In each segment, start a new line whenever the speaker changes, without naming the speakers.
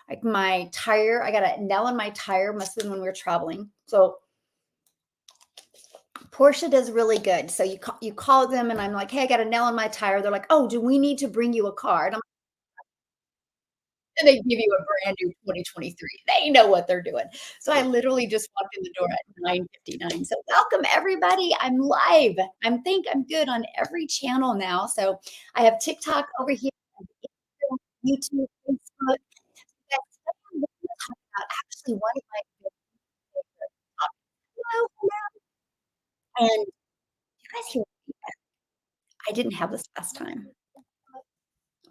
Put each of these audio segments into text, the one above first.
Like my tire, I got a nail in my tire. Must have been when we were traveling. So Porsche does really good. So you call them and I'm like, hey, I got a nail in my tire. They're like, oh, do we need to bring you a car? And they give you a brand new 2023. They know what they're doing. So I literally just walked in the door at 9:59. So welcome everybody. I'm live. I'm good on every channel now. So I have TikTok over here, YouTube, Facebook. Yes, I'm gonna talk about actually one of my favorite topics. Hello, hello. And you guys hear feedback? I didn't have this last time.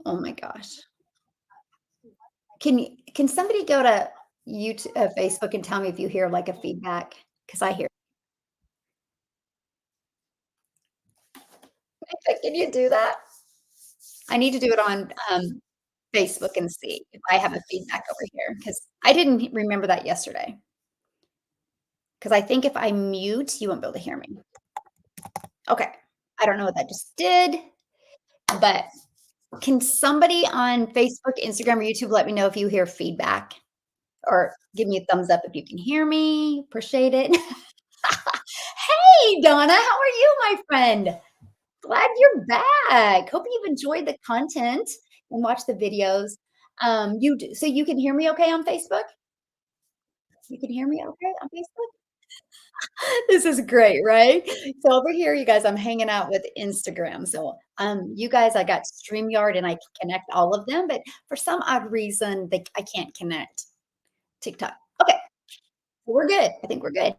Oh my gosh. Can somebody go to YouTube, Facebook and tell me if you hear like a feedback? Because I hear. Can you do that? I need to do it on Facebook and see if I have a feedback over here because I didn't remember that yesterday. Because I think if I mute, you won't be able to hear me. Okay. I don't know what that just did, but can somebody on Facebook, Instagram, or YouTube let me know if you hear feedback or give me a thumbs up if you can hear me? Appreciate it. Hey, Donna, how are you, my friend? Glad you're back. Hope you've enjoyed the content and watched the videos. So you can hear me okay on Facebook? You can hear me okay on Facebook? This is great, right? So over here, you guys, I'm hanging out with Instagram. So you guys, I got StreamYard and I can connect all of them, but for some odd reason, I can't connect TikTok. Okay, we're good. I think we're good.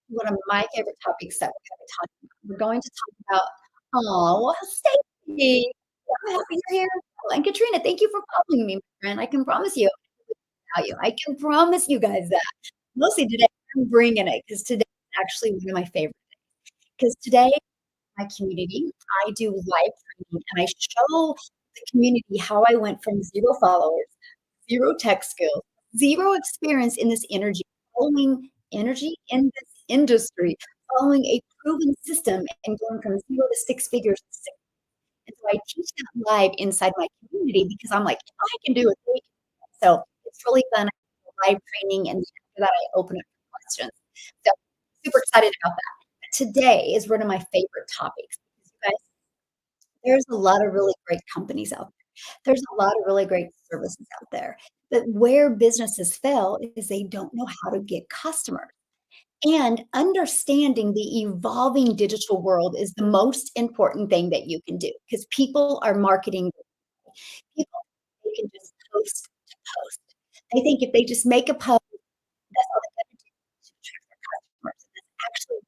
One of my favorite topics that we're going to talk about. Oh, Stacy, I'm happy you're here. Oh, and Katrina, thank you for following me, my friend. I can promise you, I can promise you guys that. Mostly today, I'm bringing it because today is actually one of my favorite. Because today, my community, I do live training and I show the community how I went from 0 followers, 0 tech skills, 0 experience in this following energy in this industry, following a proven system and going from 0 to 6 figures. And so I teach that live inside my community because I'm like, if I can do it, they can. So it's really fun. I do live training and after that I open up for questions. So super excited about that. Today is one of my favorite topics because you guys, there's a lot of really great companies out there. There's a lot of really great services out there. But where businesses fail is they don't know how to get customers. And understanding the evolving digital world is the most important thing that you can do because people are marketing. People, they can just post to post. They think if they just make a post, that's all they got to do to attract their customers. And that's actually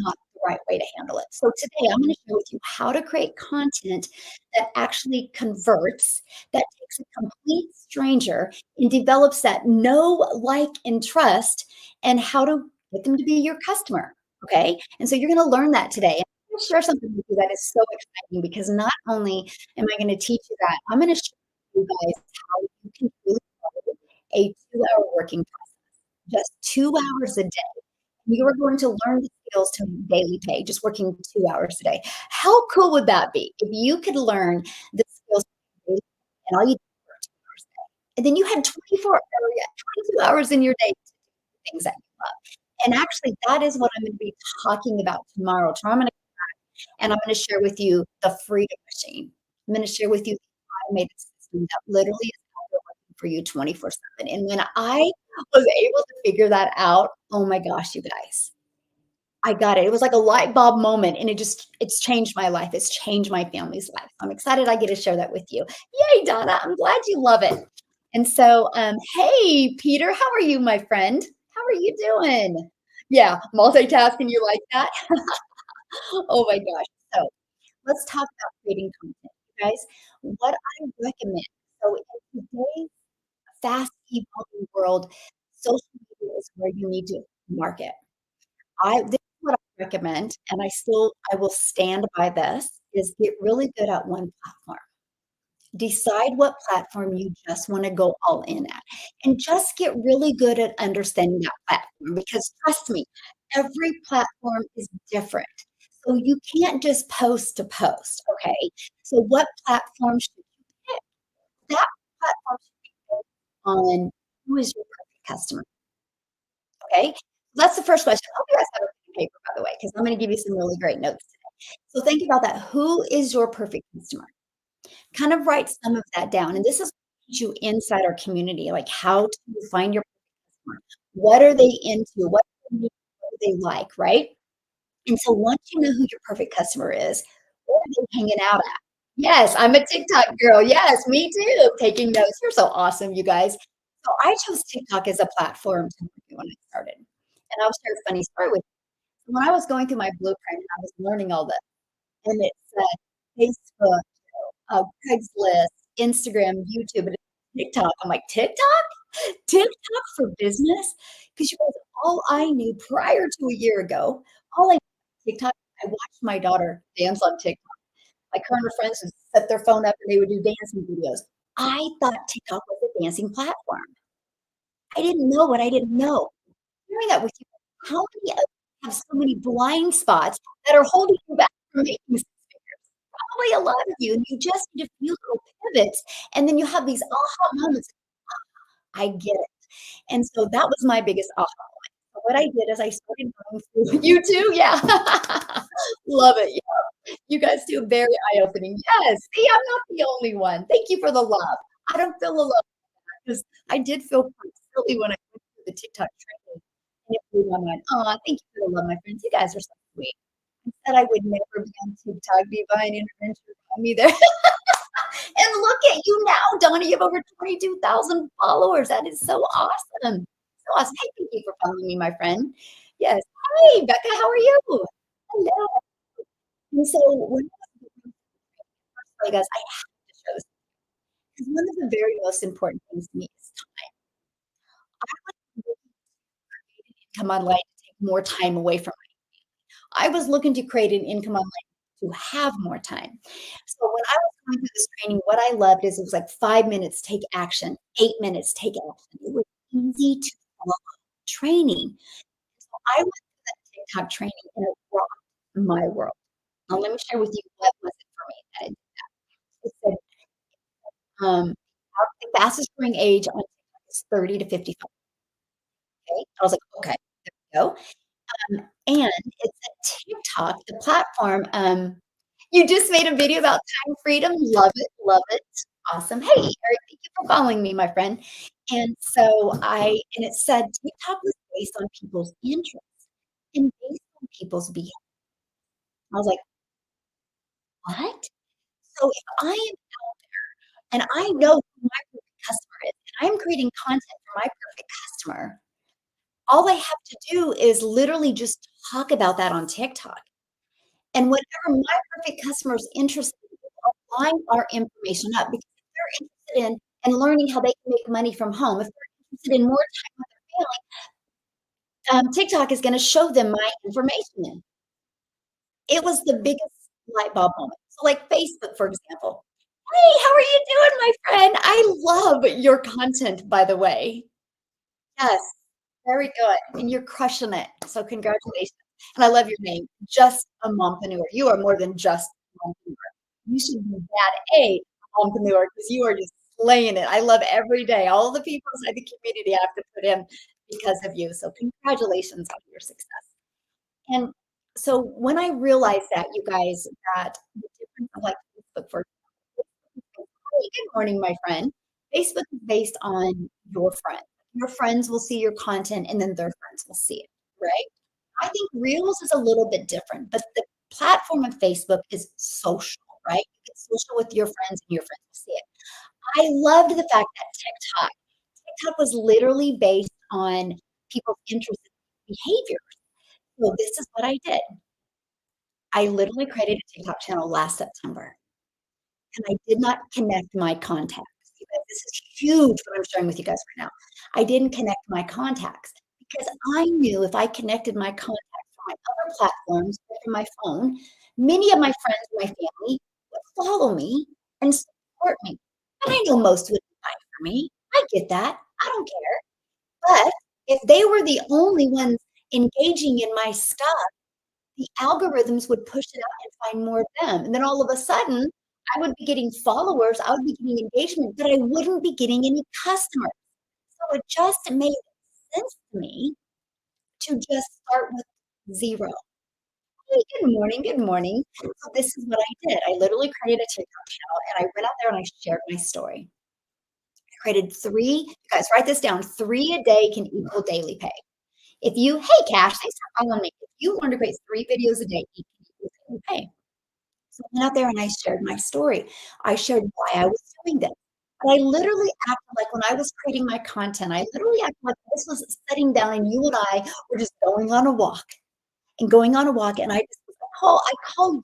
not the right way to handle it. So today I'm going to share with you how to create content that actually converts, that takes a complete stranger and develops that know, like, and trust, and how to get them to be your customer. Okay. And so you're going to learn that today. I'm going to share something with you that is so exciting because not only am I going to teach you that, I'm going to show you guys how you can really follow a 2 hour working process, just 2 hours a day. You are going to learn the skills to make daily pay just working 2 hours a day. How cool would that be if you could learn the skills daily and all you did for 2 hours a day? And then you had 24 or yeah, 22 hours in your day to do things that you love. And actually, that is what I'm going to be talking about tomorrow. Tomorrow, I'm going to and I'm going to share with you the freedom machine. I'm going to share with you the automated system that literally is out there working for you 24/7. And when I was able to figure that out, oh my gosh, you guys, I got it. It was like a light bulb moment, and it's changed my life. It's changed my family's life. I'm excited I get to share that with you. Yay, Donna. I'm glad you love it. And so, hey, Peter, how are you, my friend? How are you doing? Yeah, multitasking, you like that? Oh my gosh. So let's talk about creating content, you guys. What I recommend. So in today's fast evolving world, social media is where you need to market. This is what I recommend, and I will stand by this, is get really good at one platform. Decide what platform you just wanna go all in at, and just get really good at understanding that platform because trust me, every platform is different. So you can't just post to post, okay? So what platform should you pick? That platform should be based on who is your perfect customer, okay? That's the first question. I hope you guys have a pen and paper, by the way, because I'm gonna give you some really great notes today. So think about that. Who is your perfect customer? Kind of write some of that down, and this is you inside our community, like how to find your customer. What are they into? What do they need? What do they like, right? And so once you know who your perfect customer is, where are they hanging out at? Yes, I'm a TikTok girl. Yes, me too. Taking notes. You're so awesome, you guys. So I chose TikTok as a platform to market when I started. And I'll share a funny story with you. When I was going through my blueprint and I was learning all this, and it said Facebook, Craigslist, Instagram, YouTube, and TikTok. I'm like, TikTok? TikTok for business? Because you guys, all I knew prior to a year ago, all I knew TikTok, I watched my daughter dance on TikTok. Like her and her friends would set their phone up and they would do dancing videos. I thought TikTok was a dancing platform. I didn't know what I didn't know. Sharing that with you, how many of you have so many blind spots that are holding you back from making six figures? Probably a lot of you, and you just need a few little pivots, and then you have these aha moments. I get it. And so that was my biggest aha moment. So what I did is I started going through you too? Yeah. Love it. Yeah. You guys do very eye-opening. Yes. See, I'm not the only one. Thank you for the love. I don't feel alone because I did feel quite silly when I went through the TikTok training, and it blew my mind. Aw, thank you for the love, my friends. You guys are so sweet. I said I would never be on TikTok, divine intervention on me there. And look at you now, Donna. You have over 22,000 followers. That is so awesome. So awesome. Hey, thank you for following me, my friend. Yes. Hey, Becca, how are you? Hello. And so when I was doing first of all, you guys, I have to show this because one of the very most important things to me is time. I was looking to create an income online to take more time away from I was looking to create an income online to have more time. So when I was going through this training, what I loved is it was like 5 minutes, take action, 8 minutes, take action. It was easy to follow training. So I went through that TikTok training and it rocked my world. Now let me share with you what was it for me that it said, the fastest growing age on TikTok is 30 to 55. Okay. I was like, okay, there we go. And it's a TikTok, the platform, you just made a video about time freedom. Love it. Awesome. Hey, Eric, thank you for following me, my friend. And so and it said TikTok was based on people's interests and based on people's behavior. I was like, what? So if I am and I know who my perfect customer is, and I'm creating content for my perfect customer, all I have to do is literally just talk about that on TikTok. And whatever my perfect customer is interested in, we'll line our information up because if they're interested in learning how they can make money from home, if they're interested in more time with their family, TikTok is gonna show them my information. It was the biggest light bulb moment. So, like Facebook, for example. "Hey, how are you doing, my friend? I love your content, by the way." Yes, very good, and you're crushing it, so congratulations, and I love your name, Just a Mompreneur. You are more than just a mompreneur. You should be that A mompreneur because you are just slaying it. I love every day. All the people inside the community I have to put in because of you, so congratulations on your success. And so when I realized that, you guys, that the difference of, like, Facebook, for example, "Hey, good morning, my friend." Facebook is based on your friends. Your friends will see your content, and then their friends will see it, right? I think Reels is a little bit different, but the platform of Facebook is social, right? You get social with your friends, and your friends will see it. I loved the fact that TikTok was literally based on people's interests and behavior. So this is what I did. I literally created a TikTok channel last September, and I did not connect my contacts. You guys, this is huge what I'm sharing with you guys right now. I didn't connect my contacts because I knew if I connected my contacts from my other platforms or from my phone, many of my friends and my family would follow me and support me. And I know most wouldn't buy for me. I get that. I don't care. But if they were the only ones engaging in my stuff, the algorithms would push it out and find more of them. And then all of a sudden, I would be getting followers, I would be getting engagement, but I wouldn't be getting any customers. So it just made sense to me to just start with 0. "Hey, good morning, good morning." So this is what I did. I literally created a TikTok channel, and I went out there and I shared my story. I created 3, you guys write this down, 3 a day can equal daily pay. If you hey, Cash, thanks for following me. If you want to create 3 videos a day, it can equal daily pay. So I went out there and I shared my story. I shared why I was doing this. But I literally acted like when I was creating my content, I literally acted like this was sitting down and you and I were just going on a walk and going on a walk, and I just I call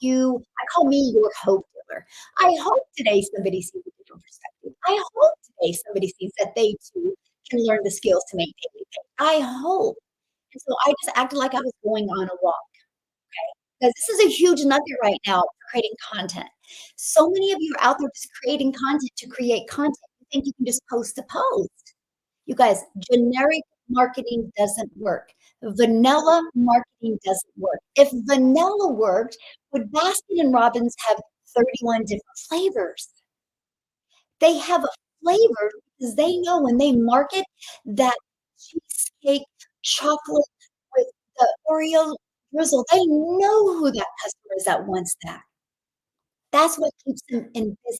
me your hope dealer. I hope today somebody sees a different perspective. I hope today somebody sees that they too can learn the skills to make daily pay. I hope. And so I just acted like I was going on a walk, okay? Because this is a huge nugget right now for creating content. So many of you are out there just creating content to create content. You think you can just post to post. You guys, generic marketing doesn't work. Vanilla marketing doesn't work. If vanilla worked, would Baskin and Robbins have 31 different flavors? They have a flavor because they know when they market that cheesecake chocolate with the Oreo drizzle, they know who that customer is that wants that. That's what keeps them in business,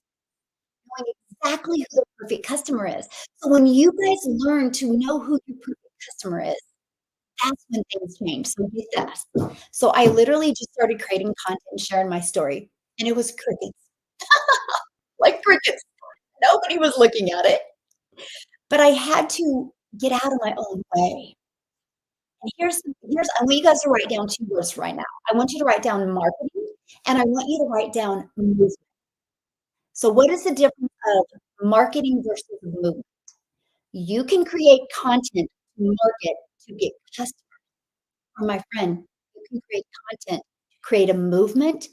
knowing exactly who the perfect customer is. So when you guys learn to know who your perfect customer is, that's when things change. So get this. So I literally just started creating content and sharing my story, and it was crickets, like crickets. Nobody was looking at it, but I had to get out of my own way. And I want you guys to write down 2 words right now. I want you to write down marketing, and I want you to write down movement. So what is the difference of marketing versus movement? You can create content to market to get customers. Or my friend, you can create content to create a movement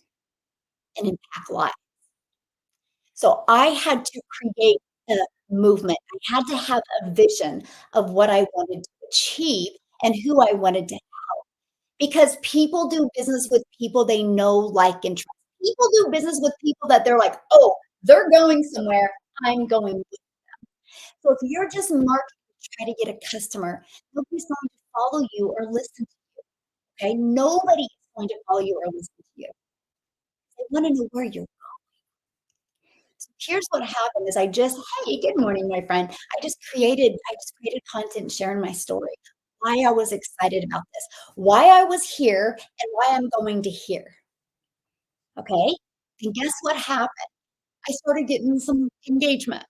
and impact lives. So I had to create a movement. I had to have a vision of what I wanted to achieve and who I wanted to help. Because people do business with people they know, like, and trust. People do business with people that they're like, "Oh, they're going somewhere, I'm going with." So if you're just marketing to try to get a customer, nobody's going to follow you or listen to you, okay? Nobody is going to follow you or listen to you. They wanna know where you're So here's what happened is hey, good morning, my friend. I just created content sharing my story, why I was excited about this, why I was here, and why I'm going to here. Okay? And guess what happened? I started getting some engagement,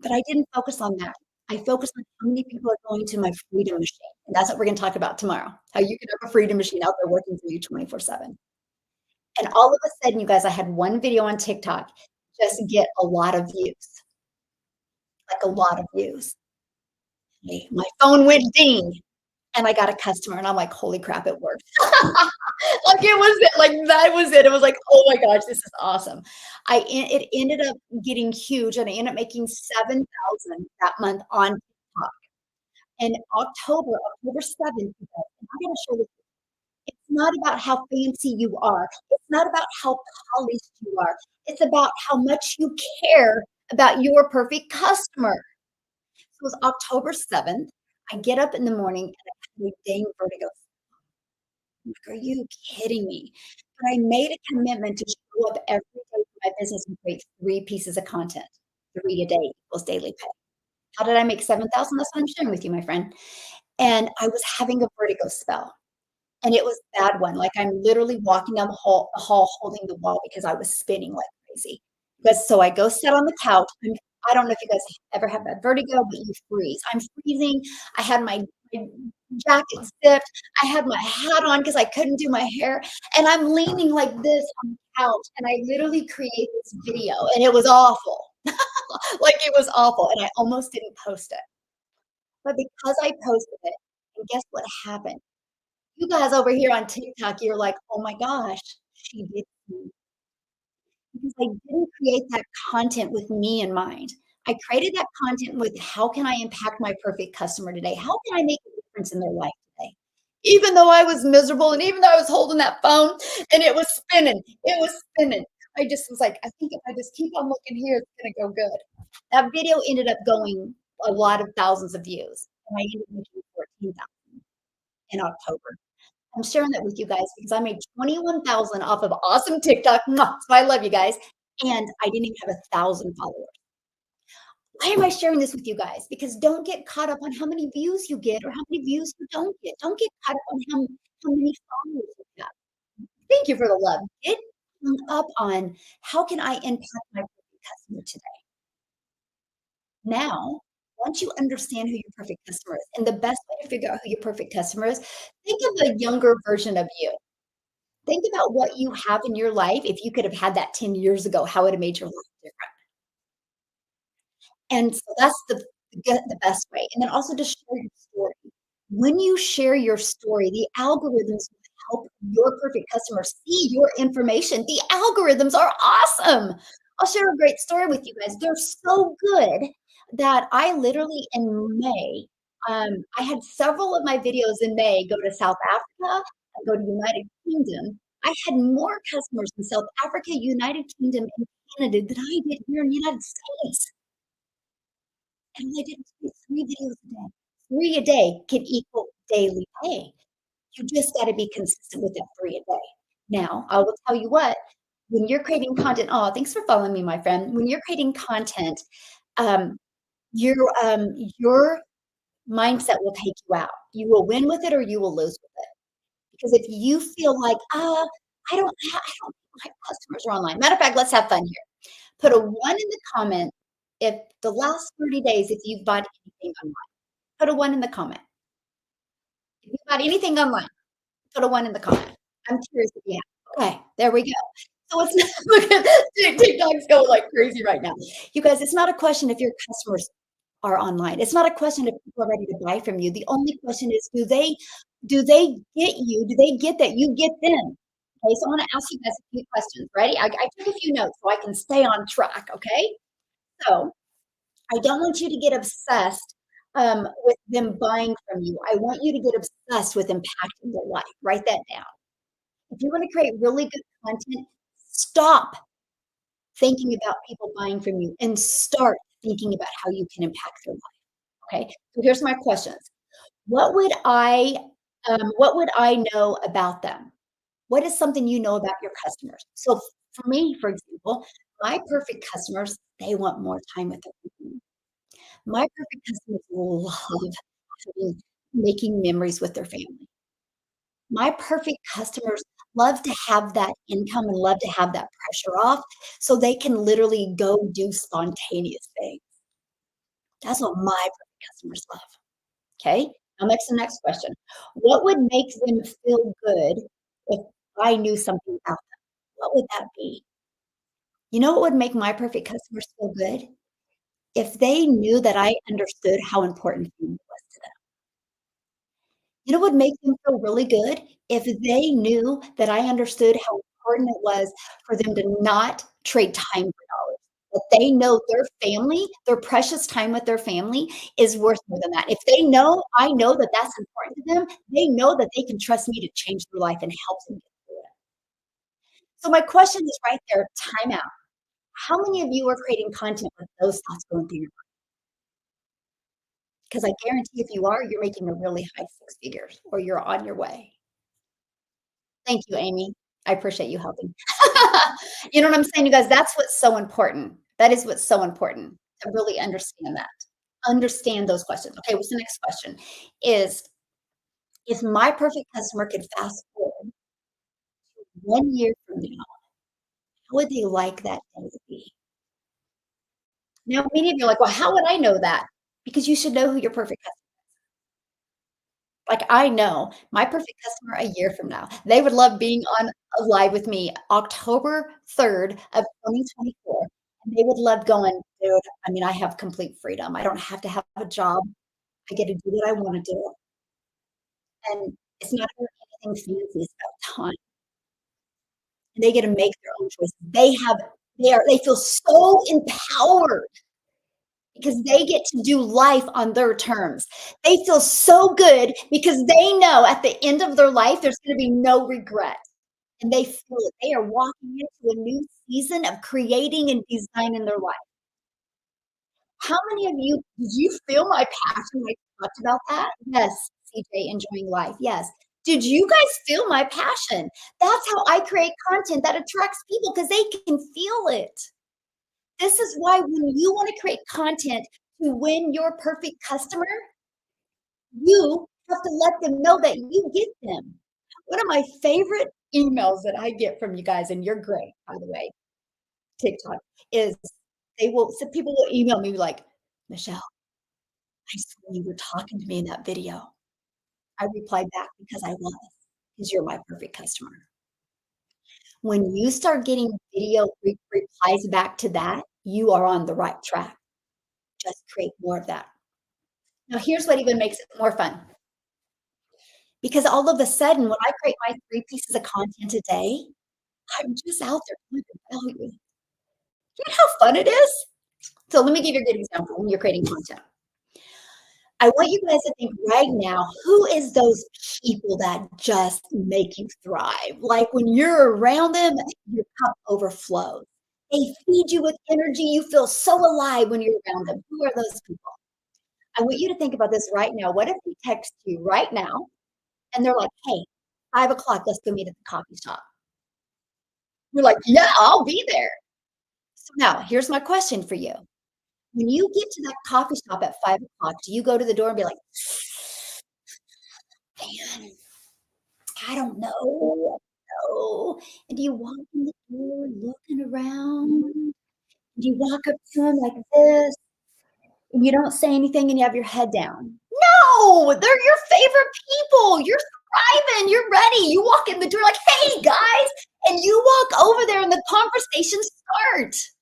but I didn't focus on that. I focused on how many people are going to my freedom machine. And that's what we're going to talk about tomorrow. How you can have a freedom machine out there working for you 24/7. And all of a sudden, you guys, I had one video on TikTok just get a lot of views, like a lot of views. My phone went ding and I got a customer and I'm like, "Holy crap, it worked." Like it was it, like that was it. It was like, "Oh my gosh, this is awesome." It ended up getting huge and I ended up making 7,000 that month on TikTok. And October 7th, you guys, and I'm gonna show this. It's not about how fancy you are. It's not about how polished you are. It's about how much you care about your perfect customer. So it was October 7th. I get up in the morning and I have a dang vertigo. I'm like, "Are you kidding me?" But I made a commitment to show up every day for my business and create 3 pieces of content. 3 a day equals daily pay. How did I make 7,000? That's what I'm sharing with you, my friend. And I was having a vertigo spell. And it was a bad one, like, I'm literally walking down the hall holding the wall because I was spinning like crazy. Because so I go sit on the couch, I don't know if you guys ever have that vertigo, but you freeze. I'm freezing, I had my jacket zipped, I had my hat on because I couldn't do my hair, and I'm leaning like this on the couch, and I literally created this video, and it was awful. Like, it was awful, and I almost didn't post it. But because I posted it, and guess what happened? You guys over here on TikTok, you're like, "Oh my gosh, she did me." Because I didn't create that content with me in mind. I created that content with how can I impact my perfect customer today? How can I make a difference in their life today? Even though I was miserable and even though I was holding that phone and it was spinning, I just was like, "I think if I just keep on looking here, it's gonna go good." That video ended up going a lot of thousands of views, and I ended up making 14,000 in October. I'm sharing that with you guys because I made 21,000 off of awesome TikTok, mwah, so I love you guys, and I didn't even have 1,000 followers. Why am I sharing this with you guys? Because don't get caught up on how many views you get or how many views you don't get. Don't get caught up on how many followers you have. Thank you for the love. Get hung up on how can I impact my perfect customer today? Now, once you understand who your perfect customer is, and the best way to figure out who your perfect customer is, think of a younger version of you. Think about what you have in your life. If you could have had that 10 years ago, how it would have made your life different. And so that's the best way. And then also to share your story. When you share your story, the algorithms will help your perfect customer see your information. The algorithms are awesome. I'll share a great story with you guys. They're so good that I literally in May, I had several of my videos in May go to South Africa and go to United Kingdom. I had more customers in South Africa, United Kingdom, and Canada than I did here in the United States. And all I did was create 3 videos a day. 3 a day can equal daily pay. You just gotta be consistent with that 3 a day. Now, I will tell you what, when you're creating content oh, thanks for following me, my friend. When you're creating content, um, your, your mindset will take you out. You will win with it or you will lose with it. Because if you feel like, I don't my customers are online." Matter of fact, let's have fun here. Put a 1 in the comment if the last 30 days, if you've bought anything online. Put a 1 in the comment. If you bought anything online, put a 1 in the comment. I'm curious if you have. Okay, there we go. So it's not look at TikTok's going like crazy right now. You guys, it's not a question if your customers are online. It's not a question if people are ready to buy from you. The only question is, do they get you? Do they get that you get them? Okay, so I wanna ask you guys a few questions. Ready? I took a few notes so I can stay on track, okay? So I don't want you to get obsessed, with them buying from you. I want you to get obsessed with impacting their life. Write that down. If you wanna create really good content, stop thinking about people buying from you and start thinking about how you can impact their life, okay? So here's my questions. What would I know about them? What is something you know about your customers? So for me, for example, my perfect customers, they want more time with their family. My perfect customers love having making memories with their family. My perfect customers love to have that income and love to have that pressure off so they can literally go do spontaneous things. That's what my perfect customers love. Okay? Now next question. What would make them feel good if I knew something about them? What would that be? You know what would make my perfect customers feel good? If they knew that I understood how important family was to them. You know what would make them feel really good? If they knew that I understood how important it was for them to not trade time for dollars. That they know their family, their precious time with their family is worth more than that. If they know I know that that's important to them, they know that they can trust me to change their life and help them get through it. So my question is right there, time out. How many of you are creating content with those thoughts going through your mind? Because I guarantee if you are, you're making a really high 6 figures or you're on your way. Thank you, Amy. I appreciate you helping. You know what I'm saying, you guys? That's what's so important. That is what's so important to really understand that. Understand those questions. Okay, what's the next question? Is if my perfect customer could fast forward 1 year from now, how would they like that day to be? Now, many of you are like, "Well, how would I know that?" Because you should know who your perfect customer. Like, I know my perfect customer a year from now, they would love being on live with me October 3rd of 2024, and they would love going, "Dude, I mean, I have complete freedom. I don't have to have a job. I get to do what I wanna do." And it's not about anything fancy, it's about time. And they get to make their own choices. They feel so empowered because they get to do life on their terms. They feel so good because they know at the end of their life, there's gonna be no regret. and they feel it. They are walking into a new season of creating and designing their life. How many of you did you feel my passion when I talked about that? Yes, CJ, enjoying life, yes. Did you guys feel my passion? That's how I create content that attracts people because they can feel it. This is why when you wanna create content to win your perfect customer, you have to let them know that you get them. One of my favorite emails that I get from you guys, and you're great, by the way, TikTok, is some people will email me like, "Michelle, I saw you were talking to me in that video." I replied back, "Because I was, because you're my perfect customer." When you start getting video replies back to that, you are on the right track. Just create more of that. Now here's what even makes it more fun, because all of a sudden, when I create my 3 pieces of content a day, I'm just out there delivering value. You know how fun it is? So let me give you a good example when you're creating content. I want you guys to think right now, who is those people that just make you thrive? Like when you're around them, your cup overflows. They feed you with energy. You feel so alive when you're around them. Who are those people? I want you to think about this right now. What if we text you right now and they're like, hey, 5 o'clock, let's go meet at the coffee shop. You're like, yeah, I'll be there. So now here's my question for you. When you get to that coffee shop at 5 o'clock, do you go to the door and be like, man, I don't know. No. And do you walk in the door looking around? Do you walk up to them like this? And you don't say anything and you have your head down? No, they're your favorite people. You're thriving. You're ready. You walk in the door like, hey guys, and you walk over there and the conversation starts.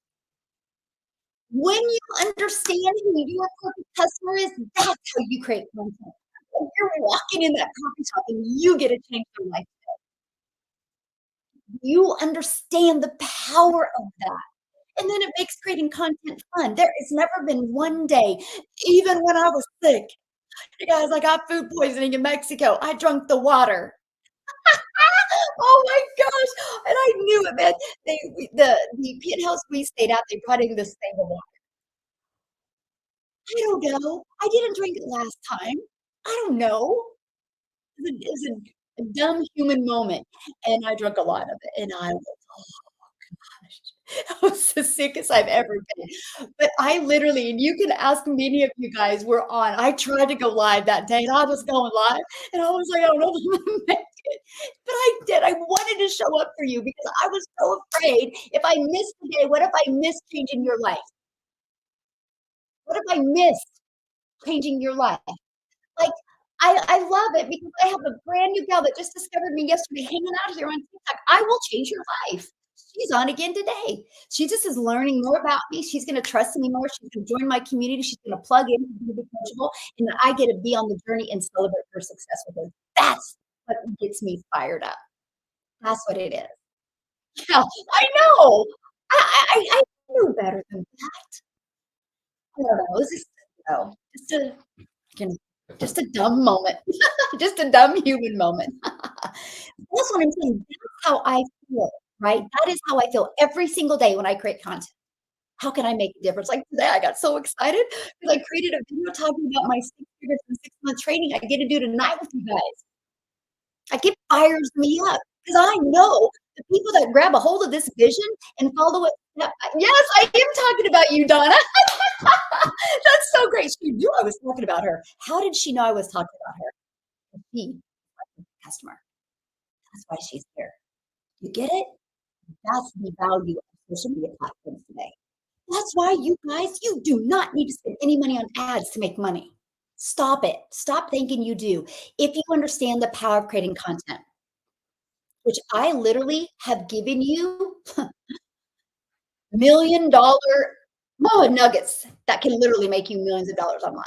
When you understand who your perfect customer is, that's how you create content. When you're walking in that coffee shop and you get to change their life. You understand the power of that. And then it makes creating content fun. There has never been one day, even when I was sick, "Hey, guys, I got food poisoning in Mexico. I drunk the water." Oh my gosh, and I knew it, man. The penthouse we stayed at, they brought in this thing of water. I don't know. I didn't drink it last time. I don't know. It was a dumb human moment, and I drank a lot of it, and I was I was the sickest I've ever been. But I literally and you can ask many of you guys were on. I tried to go live that day, and I was going live, and I was like, "I don't know if I'm gonna make it." But I did. I wanted to show up for you because I was so afraid if I missed the day, what if I missed changing your life? What if I missed changing your life? Like, I love it because I have a brand new gal that just discovered me yesterday hanging out here on TikTok. I will change your life. She's on again today. She just is learning more about me. She's gonna trust me more. She's gonna join my community. She's gonna plug in, be coachable, and I get to be on the journey and celebrate her success with her. That's what gets me fired up. That's what it is. Yeah, I know. I knew better than that. I don't know. It was just, just a you know, just a dumb moment. Just a dumb human moment. That's what I'm saying. That's how I feel, right? That is how I feel every single day when I create content. How can I make a difference? Like today, I got so excited because I created a video talking about my 6 figures and 6-month training I get to do tonight with you guys. Like it fires me up because I know the people that grab a hold of this vision and follow it. Yes, I am talking about you, Donna. That's so great. She knew I was talking about her. How did she know I was talking about her? She customer. That's why she's here. You get it? That's the value of social media platforms today. That's why you guys, you do not need to spend any money on ads to make money. Stop it. Stop thinking you do. If you understand the power of creating content, which I literally have given you $1,000,000 nuggets that can literally make you millions of dollars online.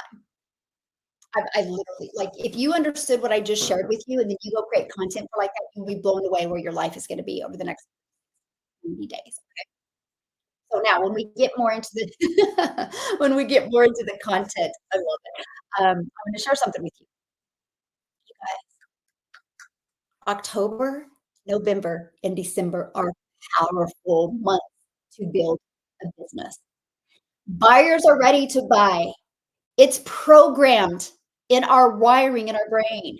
I literally like if you understood what I just shared with you, and then you go create content for like that, you'll be blown away where your life is going to be over the next 90 days. So now when we get more into the when we get more into the content, I love it. I'm gonna share something with you guys. October November and December are powerful months to build a business. Buyers are ready to buy. It's programmed in our wiring in our brain.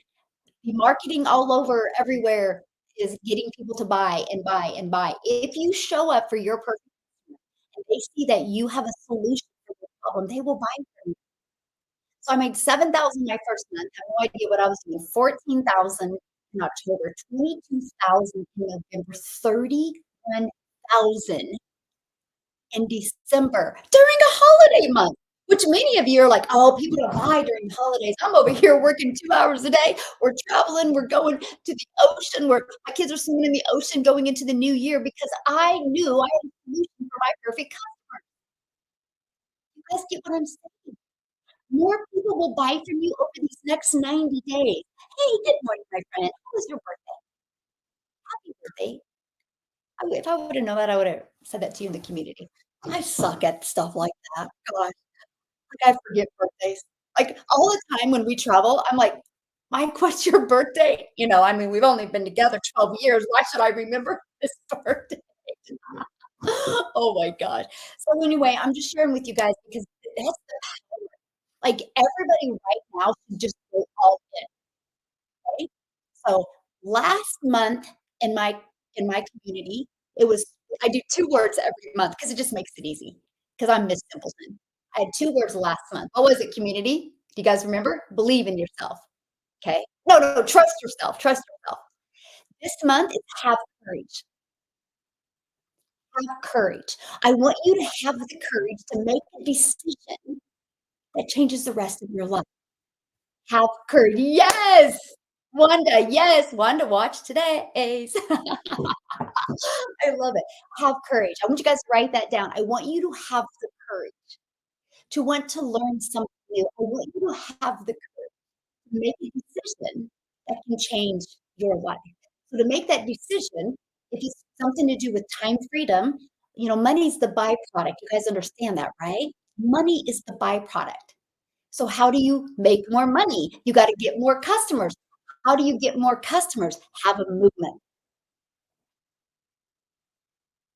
The marketing all over everywhere is getting people to buy and buy and buy. If you show up for your perfect customer and they see that you have a solution for their problem, they will buy from you. So I made 7,000 my first month, have no idea what I was doing, 14,000 in October, 22,000 in November, 31,000 in December during a holiday month, which many of you are like, "Oh, people don't buy during the holidays." I'm over here working 2 hours a day. We're traveling, we're going to the ocean, where my kids are swimming in the ocean going into the new year because I knew I had a solution for my perfect customer. You guys get what I'm saying? More people will buy from you over these next 90 days. "Hey, good morning, my friend. How was your birthday? Happy birthday." If I would've known that, I would've said that to you in the community. I suck at stuff like that. Gosh, like, I forget birthdays. Like, all the time when we travel, I'm like, "Mike, what's your birthday?" I mean, we've only been together 12 years. Why should I remember his birthday? Oh my god. So anyway, I'm just sharing with you guys because that's the power. Like, everybody right now should just go all in, right? So, last month in my community, it was I do 2 words every month because it just makes it easy. Because 'cause I'm Miss Simpleton. I had 2 words last month. What was it, community? Do you guys remember? Believe in yourself, okay? No, no, no, trust yourself. This month, it's have courage. Have courage. I want you to have the courage to make a decision that changes the rest of your life. Have courage. Yes! Wanda, watch today's. I love it. Have courage. I want you guys to write that down. I want you to have the courage to want to learn something new. I want you to have the courage to make a decision that can change your life. So to make that decision, if it's something to do with time freedom, money's the byproduct. You guys understand that, right? Money is the byproduct. So how do you make more money? You got to get more customers. How do you get more customers? Have a movement.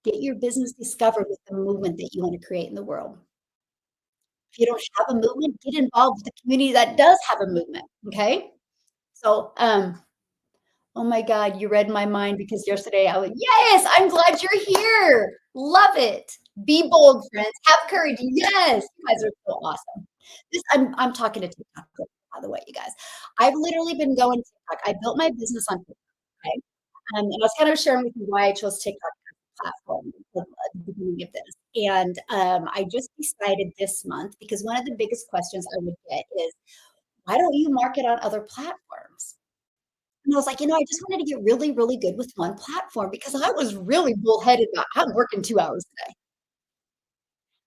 Get your business discovered with the movement that you want to create in the world. If you don't have a movement, get involved with the community that does have a movement, okay? So, oh my God, you read my mind because yesterday I went, "Yes, I'm glad you're here. Love it. Be bold, friends. Have courage." Yes, you guys are so awesome. I'm talking to TikTok, by the way, you guys. I've literally been going TikTok. I built my business on TikTok, okay? And I was kind of sharing with you why I chose TikTok as a platform at the beginning of this. And I just decided this month because one of the biggest questions I would get is, why don't you market on other platforms? And I was like, I just wanted to get really, really good with one platform because I was really bullheaded about I'm working 2 hours a day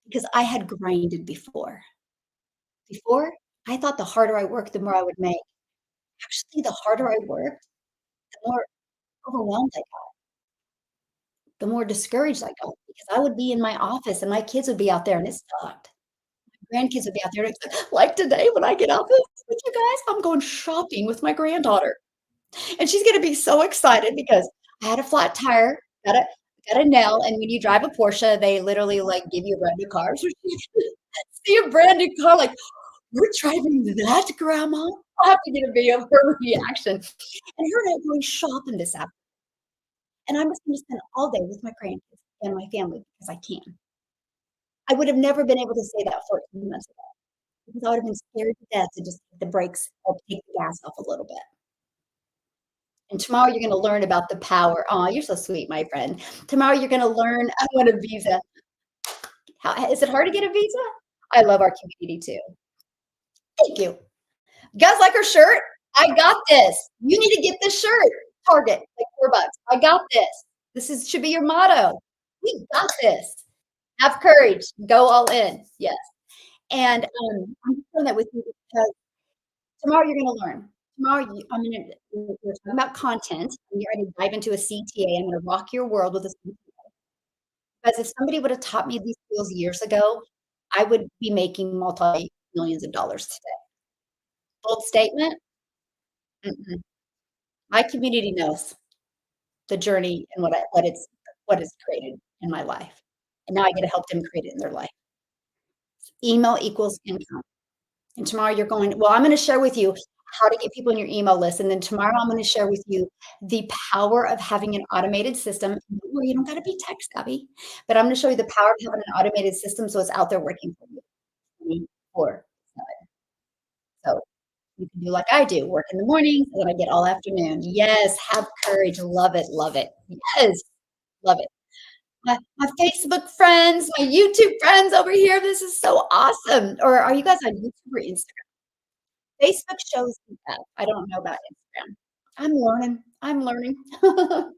because I had grinded before. Before, I thought the harder I worked, the more I would make. Actually, the harder I worked, the more overwhelmed I got, the more discouraged I got because I would be in my office and my kids would be out there and it sucked. Grandkids would be out there and it's like today when I get out this with you guys, I'm going shopping with my granddaughter. And she's gonna be so excited because I had a flat tire, got a nail, and when you drive a Porsche, they literally, like, give you a brand new car. So she see a brand new car, like, "You're driving that, grandma?" I'll have to get a video of her reaction. And her and I are going shopping this afternoon, and I'm just gonna spend all day with my grandkids and my family because I can. I would have never been able to say that 14 months ago because I would have been scared to death to just hit the brakes or take the gas off a little bit. And tomorrow you're gonna learn about the power. Aw, you're so sweet, my friend. Tomorrow you're gonna learn I want a visa. How is it hard to get a visa? I love our community too. Thank you. You guys like her shirt? I got this. You need to get this shirt. Target, like 4 bucks. I got this. This is should be your motto. We got this. Have courage. Go all in. Yes. And, I'm just sharing that with you because tomorrow you're gonna learn. Tomorrow you I'm gonna we're talking about content, and you're gonna dive into a CTA. I'm gonna rock your world with a CTA. Because if somebody would have taught me these skills years ago, I would be making multi-millions of dollars today. Bold statement? Mm-mm. My community knows. the journey and what it's created in my life. And now I get to help them create it in their life. Email equals income. And tomorrow you're going, well, I'm going to share with you how to get people in your email list. And then tomorrow I'm going to share with you the power of having an automated system where you don't got to be tech savvy, but I'm going to show you the power of having an automated system so it's out there working for you 24/7. So you can do like I do, work in the mornings, and then I get all afternoon. Yes, have courage. Love it. Love it. Yes, love it. My Facebook friends, my YouTube friends over here. This is so awesome. Or are you guys on YouTube or Instagram? Facebook shows me that. I don't know about Instagram. I'm learning. I'm learning. I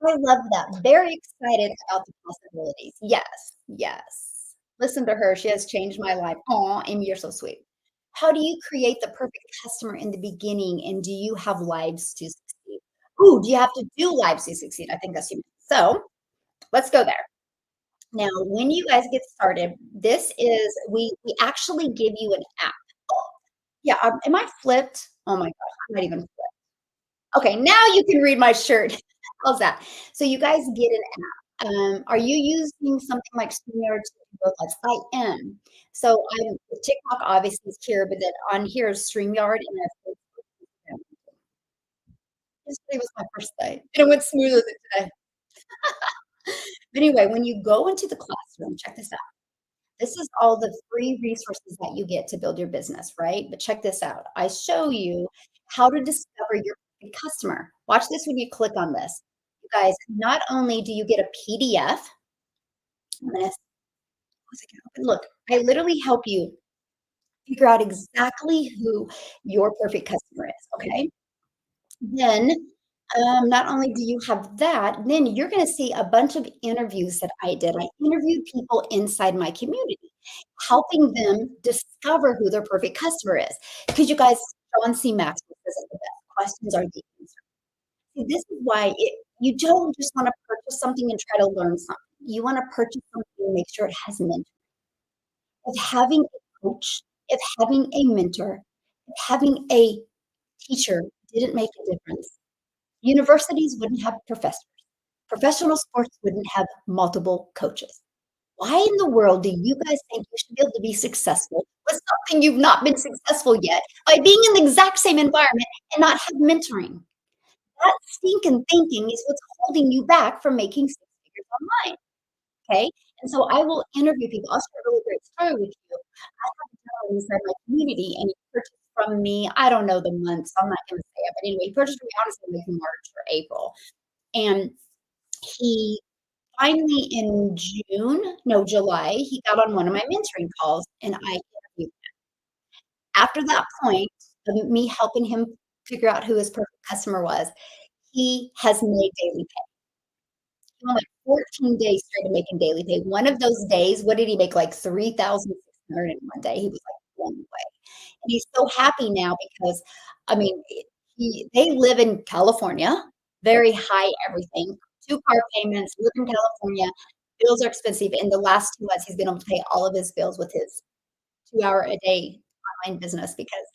love that. Very excited about the possibilities. Yes, yes. Listen to her. She has changed my life. Aw, Amy, you're so sweet. How do you create the perfect customer in the beginning, and do you have lives to succeed? Ooh, do you have to do lives to succeed? I think that's you. So let's go there. Now, when you guys get started, this is we actually give you an app. Oh, yeah, am I flipped? Oh my gosh, I'm not even flipped. Okay, now you can read my shirt. How's that? So you guys get an app. Are you using something like StreamYard to do both lives? I am. So I'm TikTok obviously is here, but then on here is StreamYard and that's Facebook. Yesterday was my first day, and it went smoother than today. But anyway, when you go into the classroom, check this out. This is all the free resources that you get to build your business, right? But check this out. I show you how to discover your perfect customer. Watch this when you click on this. You guys, not only do you get a PDF, I'm gonna, what's it gonna open? Look, I literally help you figure out exactly who your perfect customer is, okay? Then, not only do you have that, then you're gonna see a bunch of interviews that I did. I interviewed people inside my community, helping them discover who their perfect customer is. Because you guys, John C. Maxwell says it the best, questions are the answer. See, this is why you don't just wanna purchase something and try to learn something. You wanna purchase something and make sure it has mentor. If having a coach, if having a mentor, if having a teacher didn't make a difference, universities wouldn't have professors. Professional sports wouldn't have multiple coaches. Why in the world do you guys think you should be able to be successful with something you've not been successful yet by being in the exact same environment and not have mentoring? That stinking thinking is what's holding you back from making six figures online. Okay. And so I will interview people. I'll share a really great story with you. I have a gentleman inside my community and he purchased from me, I don't know the month, so I'm not going to say it, but anyway, he purchased from me honestly like March or April. And he finally in June, no, July, he got on one of my mentoring calls and I interviewed him. After that point of me helping him figure out who his perfect customer was, he has made daily pay. He went like 14 days straight of making daily pay. One of those days, what did he make? Like 3,600 in one day. He was like blown away. And he's so happy now because I mean, they live in California, very high everything, 2 car payments, live in California, bills are expensive. In the last 2 months, he's been able to pay all of his bills with his 2-hour a day online business because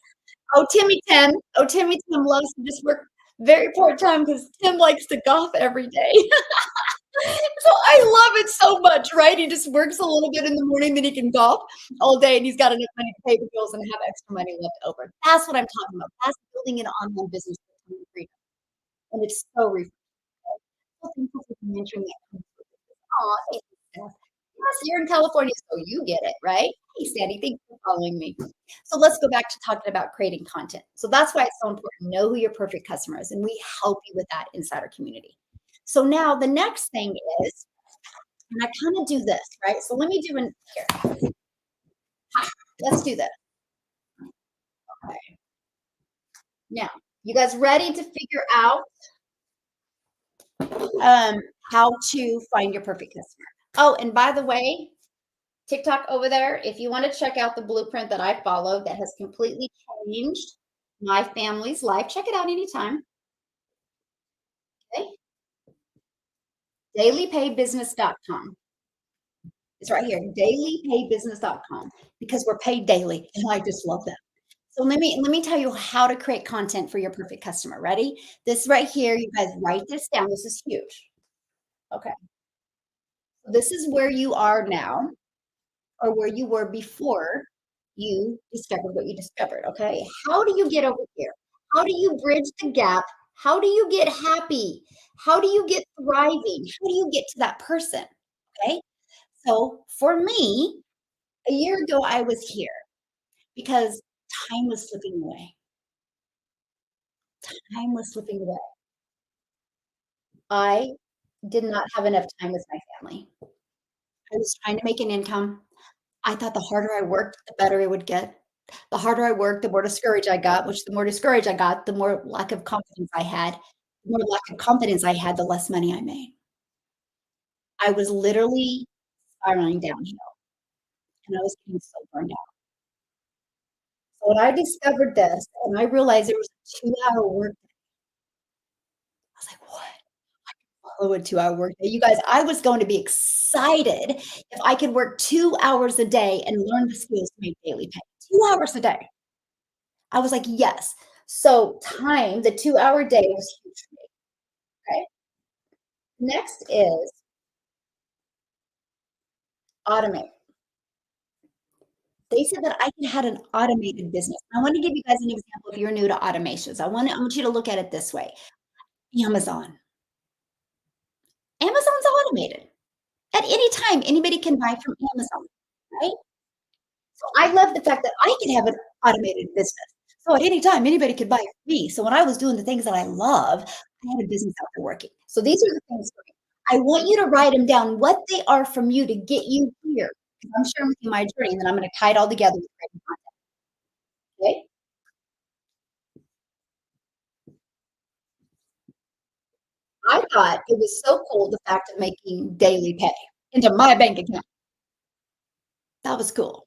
Timmy Tim loves to just work very part time because Tim likes to golf every day. So I love it so much, right? He just works a little bit in the morning, then he can golf all day, and he's got enough money to pay the bills and have extra money left over. That's what I'm talking about. That's building an online business for freedom, and it's so refreshing. So thankful for the mentoring that comes with it. Aw, thank you, Steph. Yes, you're in California, so you get it, right? Hey, Sandy, thanks for following me. So let's go back to talking about creating content. So that's why it's so important. Know who your perfect customer is, and we help you with that inside our community. So now the next thing is, and I kind of do this, right? So let me do an here. Let's do this. Okay. Now, you guys ready to figure out how to find your perfect customer? Oh, and by the way, TikTok over there, if you want to check out the blueprint that I followed that has completely changed my family's life, check it out anytime. Okay. Dailypaybusiness.com. It's right here, dailypaybusiness.com, because we're paid daily, and I just love that. So let me tell you how to create content for your perfect customer. Ready? This right here, you guys write this down. This is huge. Okay. This is where you are now or where you were before you discovered what you discovered. Okay. How do you get over here? How do you bridge the gap? How do you get happy? How do you get thriving? How do you get to that person? Okay. So for me, a year ago, I was here because time was slipping away. Time was slipping away. I did not have enough time with my family. I was trying to make an income. I thought the harder I worked, the better it would get. The harder I worked, the more discouraged I got, which the more discouraged I got, the more lack of confidence I had. The more lack of confidence I had, the less money I made. I was literally spiraling downhill, and I was getting so burned out. So when I discovered this and I realized there was a 2-hour work, I was like, "What? Oh, a 2-hour workday." You guys, I was going to be excited if I could work 2 hours a day and learn the skills to make daily pay. 2 hours a day. I was like, "Yes." So time, the 2-hour day was huge for me, okay? Next is automate. They said that I can had an automated business. I wanna give you guys an example if you're new to automations. I want you to look at it this way. Amazon. Amazon's automated. At any time, anybody can buy from Amazon, right? So I love the fact that I can have an automated business. So at any time, anybody could buy from me. So when I was doing the things that I love, I had a business out there working. So these are the things for me. I want you to write them down, what they are from you to get you here. 'Cause I'm sharing with you my journey, and then I'm gonna tie it all together with creating content, okay? I thought it was so cool, the fact of making daily pay into my bank account. That was cool.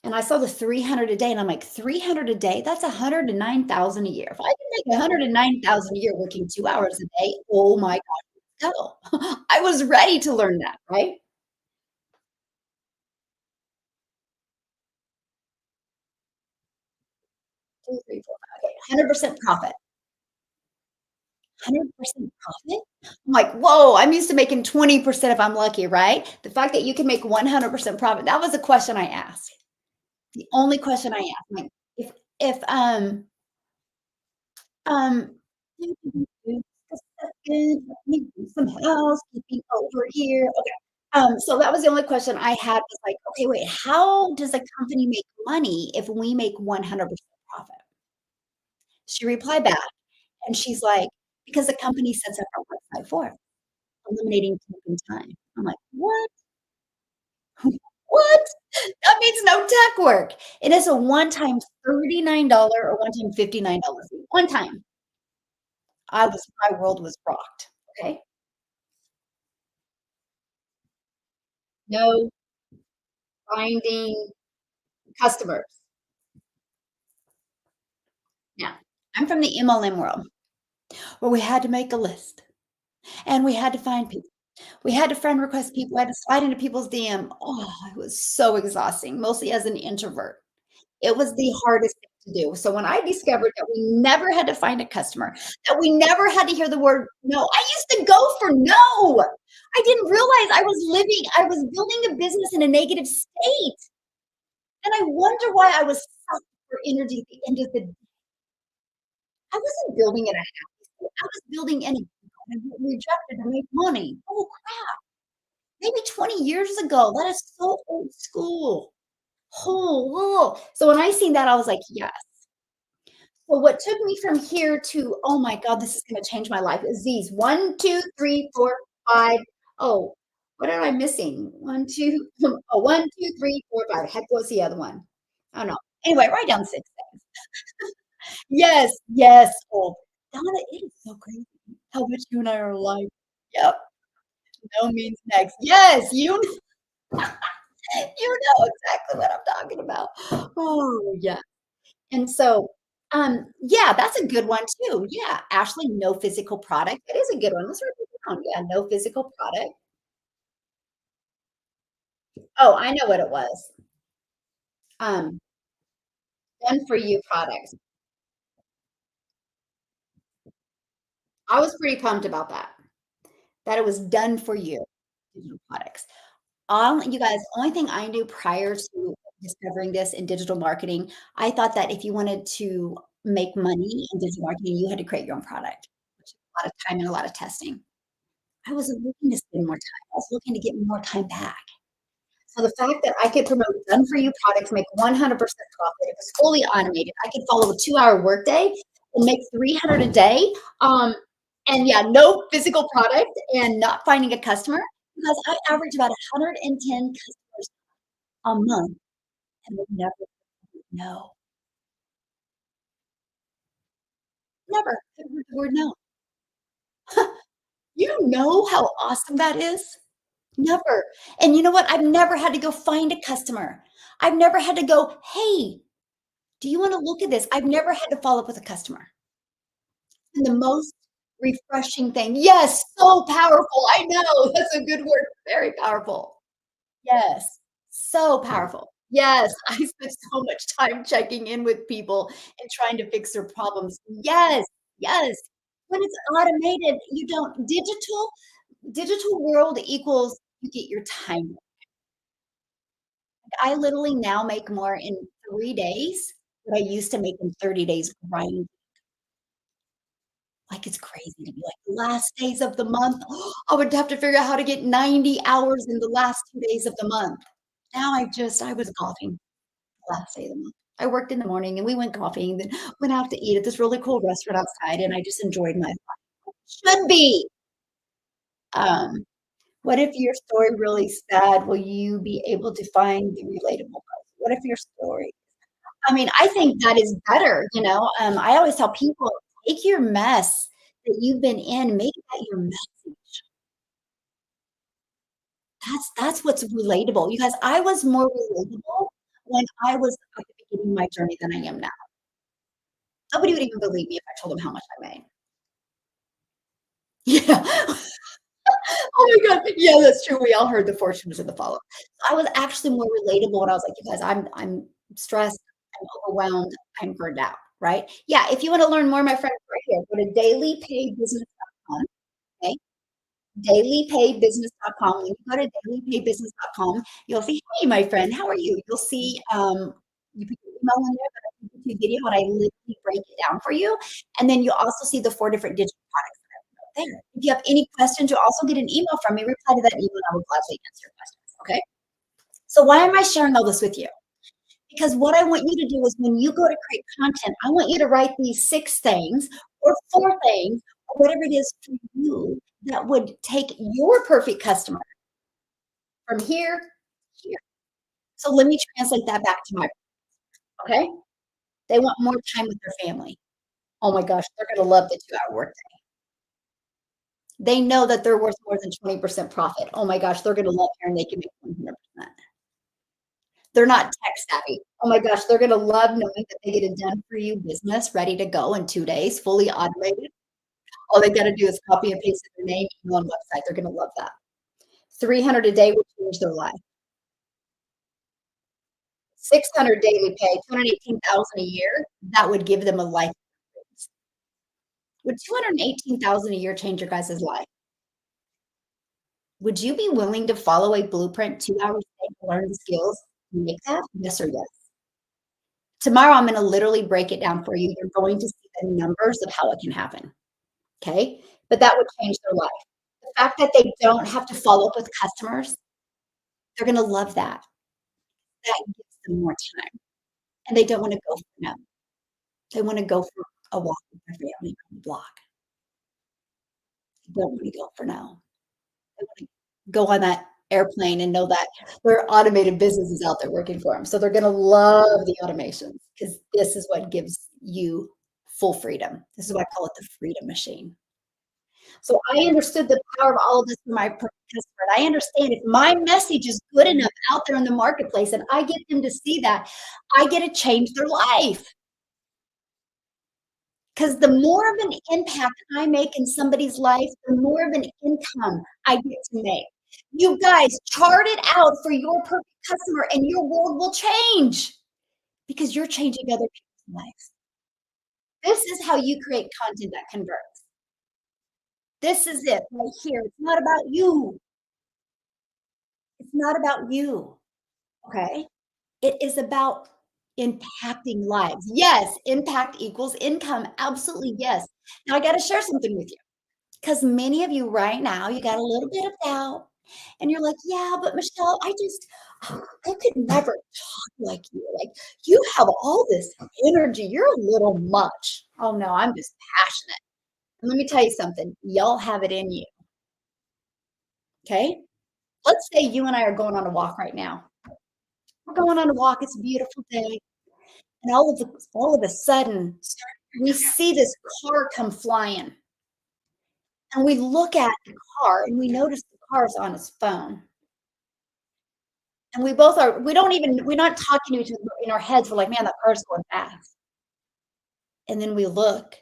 And I saw the 300 a day, and I'm like, 300 a day? That's 109,000 a year. If I can make 109,000 a year working 2 hours a day, oh my god, let's go. I was ready to learn that, right? 2, 3, 4, 5, okay, 100% profit. 100% profit? I'm like, "Whoa, I'm used to making 20% if I'm lucky," right? The fact that you can make 100% profit, that was a question I asked. The only question I asked, like, if, Um, just a second, let me do some housekeeping over here. Okay. So that was the only question I had was like, okay, wait, how does a company make money if we make 100% profit? She replied back and she's like, because the company sets up our website for it, eliminating taken time. I'm like, what? What? That means no tech work. It is a one-time $39 or one-time $59 fee. One time. My world was rocked. Okay. No finding customers. Now, I'm from the MLM world where we had to make a list and we had to find people. We had to friend request people. I had to slide into people's DM. Oh, it was so exhausting, mostly as an introvert. It was the hardest thing to do. So when I discovered that we never had to find a customer, that we never had to hear the word no, I used to go for no. I didn't realize I was building a business in a negative state. And I wonder why I was sucked for energy at the end of the day. I wasn't building in a happy state. I was building in a I get rejected to make money. Oh, crap. Maybe 20 years ago. That is so old school. Oh, whoa. So when I seen that, I was like, yes. So what took me from here to, oh my God, this is going to change my life is these 1, 2, 3, 4, 5. Oh, what am I missing? 1, 2, oh, 1, 2, 3, 4, 5. Heck, what's the other one? I don't know. Anyway, write down 6 things. Yes, yes. Oh, Donna, it is so crazy how much you and I are alike. Yep. No means next. Yes, you know exactly what I'm talking about. Oh, yeah. And so, yeah, that's a good one too. Yeah, Ashley, no physical product. It is a good one. Let's write it down. Yeah, no physical product. Oh, I know what it was. Um, Done for you products. I was pretty pumped about that it was done for you digital products. You guys, only thing I knew prior to discovering this in digital marketing, I thought that if you wanted to make money in digital marketing, you had to create your own product, which is a lot of time and a lot of testing. I wasn't looking to spend more time. I was looking to get more time back. So the fact that I could promote done for you products, make 100% profit, it was fully automated. I could follow a 2-hour workday and make 300 a day. Um, and yeah, no physical product and not finding a customer because I average about 110 customers a month and would never no, never have heard the word no. You know how awesome that is? Never. And you know what? I've never had to go find a customer. I've never had to go, hey, do you want to look at this? I've never had to follow up with a customer. And the most refreshing thing. Yes, so powerful. I know. That's a good word. Very powerful. Yes, so powerful. Yes, I spent so much time checking in with people and trying to fix their problems. Yes, yes. When it's automated, you don't digital world equals you get your time. I literally now make more in 3 days than I used to make in 30 days grinding. Like, it's crazy to be like, the last days of the month, I would have to figure out how to get 90 hours in the last 2 days of the month. Now I was golfing the last day of the month. I worked in the morning, and we went golfing, then went out to eat at this really cool restaurant outside, and I just enjoyed my life. Should be. Um, what if your story really sad? Will you be able to find the relatable parts? What if your story I mean, I think that is better, you know? I always tell people, take your mess that you've been in, make that your message. That's what's relatable. You guys, I was more relatable when I was at the beginning of my journey than I am now. Nobody would even believe me if I told them how much I made. Yeah. Oh my god. Yeah, that's true. We all heard the fortune was in the follow. I was actually more relatable when I was like, "You guys, I'm stressed, I'm overwhelmed, I'm burned out," right? Yeah, if you wanna learn more, my friend, right here, go to dailypaybusiness.com, okay? Dailypaybusiness.com. When you go to dailypaybusiness.com, you'll see, "Hey, my friend, how are you?" You'll see, you put your email in there, but I can YouTube video, and I literally break it down for you, and then you'll also see the 4 different digital products that I put there. If you have any questions, you'll also get an email from me. Reply to that email, and I will gladly answer your questions, okay? So why am I sharing all this with you? Because what I want you to do is when you go to create content, I want you to write these 6 things or 4 things or whatever it is for you that would take your perfect customer from here to here. So let me translate that back to my okay? They want more time with their family. Oh my gosh, they're gonna love the 2-hour workday. They know that they're worth more than 20% profit. Oh my gosh, they're gonna love hearing they can make 100%. They're not tech savvy. Oh my gosh, they're gonna love knowing that they get a done for you business ready to go in 2 days, fully automated. All they gotta do is copy and paste their name, email, and website. They're gonna love that. 300 a day would change their life. 600 daily pay, 218,000 a year, that would give them a life savings. Would 218,000 a year change your guys' life? Would you be willing to follow a blueprint 2 hours a day to learn the skills to make that? Yes or yes? Tomorrow, I'm gonna literally break it down for you. You're going to see the numbers of how it can happen, okay? But that would change their life. The fact that they don't have to follow up with customers, they're gonna love that. That gives them more time, and they don't wanna go for no. They wanna go for a walk with their family around the block. They don't wanna go for no. They wanna go on that airplane and know that their automated business is out there working for them. So they're gonna love the automations because this is what gives you full freedom. This is why I call it the freedom machine. So I understood the power of all of this for my customer. And I understand if my message is good enough out there in the marketplace and I get them to see that, I get to change their life. Because the more of an impact I make in somebody's life, the more of an income I get to make. You guys chart it out for your perfect customer and your world will change. because you're changing other people's lives. This is how you create content that converts. This is it right here. It's not about you. It's not about you, okay? It is about impacting lives. Yes, impact equals income. Absolutely, yes. Now I gotta share something with you. Because many of you right now, you got a little bit of doubt, and you're like, "Yeah, but Michelle, I could never talk like you. Like, you have all this energy. You're a little much." Oh, no, I'm just passionate. And let me tell you something, y'all have it in you, okay? Let's say you and I are going on a walk right now. We're going on a walk, it's a beautiful day, and all of a sudden, we see this car come flying, and we look at the car, and we notice the car's on his phone. And we don't even we're not talking to each other in our heads, we're like, "Man, that car's going fast." And then we look,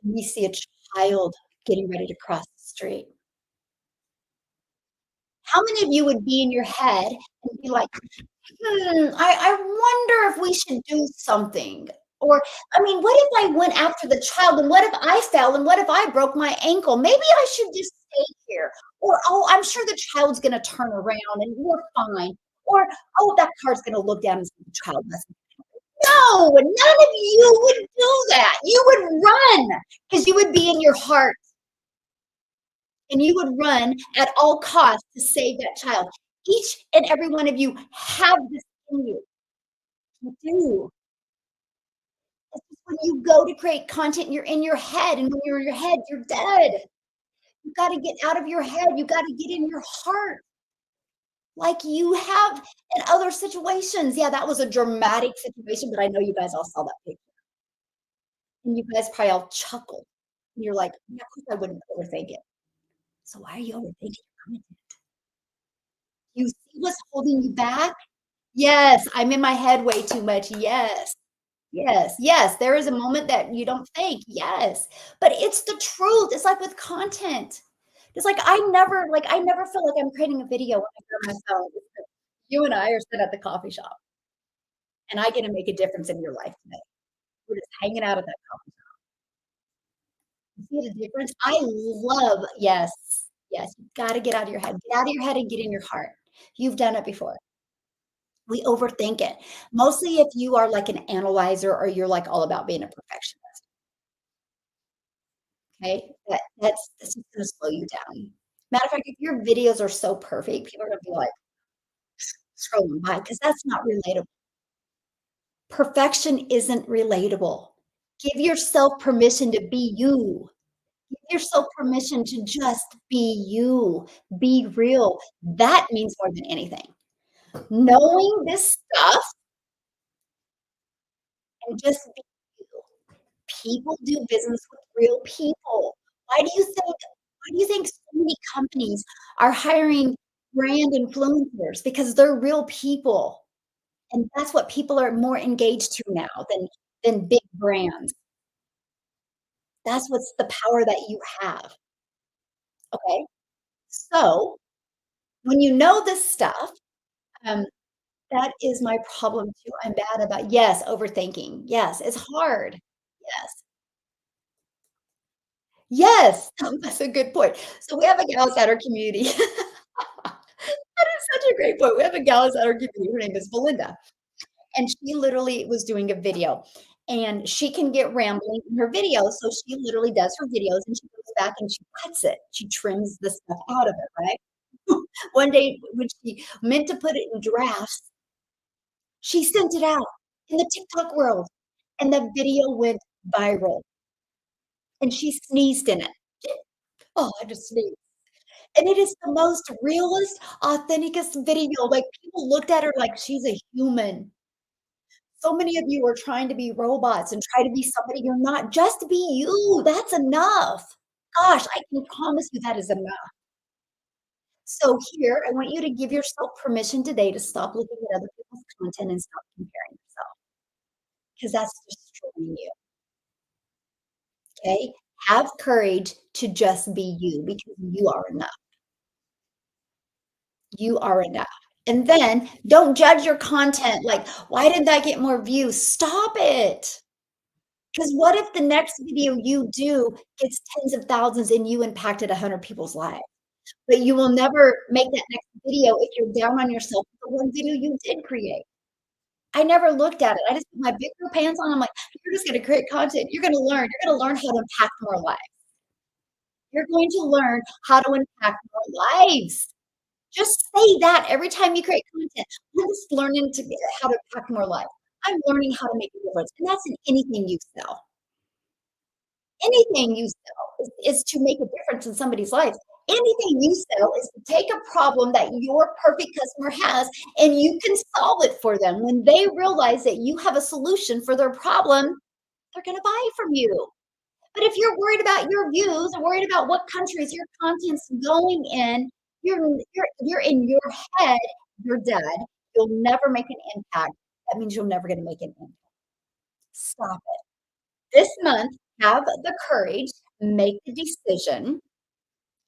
and we see a child getting ready to cross the street. How many of you would be in your head and be like, I wonder if we should do something?" Or, I mean, what if I went after the child, and what if I fell, and what if I broke my ankle? Maybe I should just stay here. Or, oh, I'm sure the child's gonna turn around and we're fine. Or, oh, that car's gonna look down and see the child messing. No, none of you would do that. You would run because you would be in your heart, and you would run at all costs to save that child. Each and every one of you have this in you. You do. It's just when you go to create content, you're in your head, and when you're in your head, you're dead. You gotta get out of your head. You gotta get in your heart like you have in other situations. Yeah, that was a dramatic situation, but I know you guys all saw that picture, and you guys probably all chuckled. And you're like, "Yeah, of course I wouldn't overthink it." So why are you overthinking your content? You see what's holding you back? Yes, I'm in my head way too much. Yes. Yes, yes, there is a moment that you don't think, yes, but it's the truth. It's like with content. It's like I never feel like I'm creating a video when I grab my phone. You and I are sitting at the coffee shop, and I get to make a difference in your life today. We're just hanging out at that coffee shop. You see the difference? I love yes, yes, you gotta get out of your head. Get out of your head and get in your heart. You've done it before. We overthink it. Mostly if you are like an analyzer or you're like all about being a perfectionist, okay? That's just gonna slow you down. Matter of fact, if your videos are so perfect, people are gonna be like scrolling by because that's not relatable. Perfection isn't relatable. Give yourself permission to be you. Give yourself permission to just be you. Be real. That means more than anything. Knowing this stuff and just be you. People do business with real people. Why do you think so many companies are hiring brand influencers? Because they're real people, and that's what people are more engaged to now than big brands. That's what's the power that you have, okay? So, when you know this stuff, um, that is my problem too. I'm bad about yes, overthinking. Yes, it's hard. Yes. Yes, that's a good point. So we have a gals at our community. That is such a great point. We have a gal at our community. Her name is Belinda, and she literally was doing a video, and she can get rambling in her videos, so she literally does her videos, and she goes back and she cuts it. She trims the stuff out of it, right? One day when she meant to put it in drafts, she sent it out in the TikTok world, and the video went viral, and she sneezed in it. Oh, I just sneezed. And it is the most realest, authenticest video, like, people looked at her like she's a human. So many of you are trying to be robots and try to be somebody you're not. Just be you, that's enough. Gosh, I can promise you that is enough. So here, I want you to give yourself permission today to stop looking at other people's content and stop comparing yourself, because that's destroying you, okay? Have courage to just be you because you are enough. You are enough. And then don't judge your content like, "Why didn't that get more views?" Stop it. Because what if the next video you do gets tens of thousands and you impacted 100 people's lives? But you will never make that next video if you're down on yourself for the one video you did create. I never looked at it. I just put my big girl pants on. I'm like, "You're just gonna create content. You're gonna learn. You're gonna learn how to impact more lives. You're going to learn how to impact more lives." Just say that every time you create content. "I'm just learning to get how to impact more lives. I'm learning how to make a difference." And that's in anything you sell. Anything you sell is to make a difference in somebody's life. Anything you sell is to take a problem that your perfect customer has and you can solve it for them. When they realize that you have a solution for their problem, they're gonna buy from you. But if you're worried about your views or worried about what countries your content's going in, you're in your head, you're dead. You'll never make an impact. That means you're never gonna make an impact. Stop it. This month, have the courage, make the decision,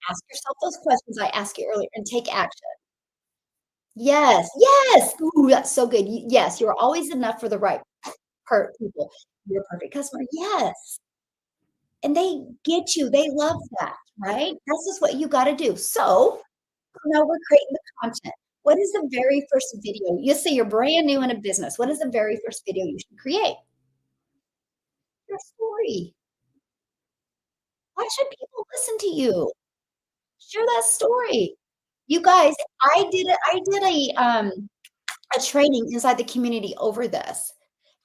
ask yourself those questions I asked you earlier, and take action. Yes, yes! Ooh, that's so good. Yes, you're always enough for the right people. You're a perfect customer. Yes. And they get you. They love that, right? That's just what you gotta do. So, now we're creating the content. What is the very first video? You say you're brand new in a business. What is the very first video you should create? Your story. Why should people listen to you? Share that story. You guys, I did a training inside the community over this,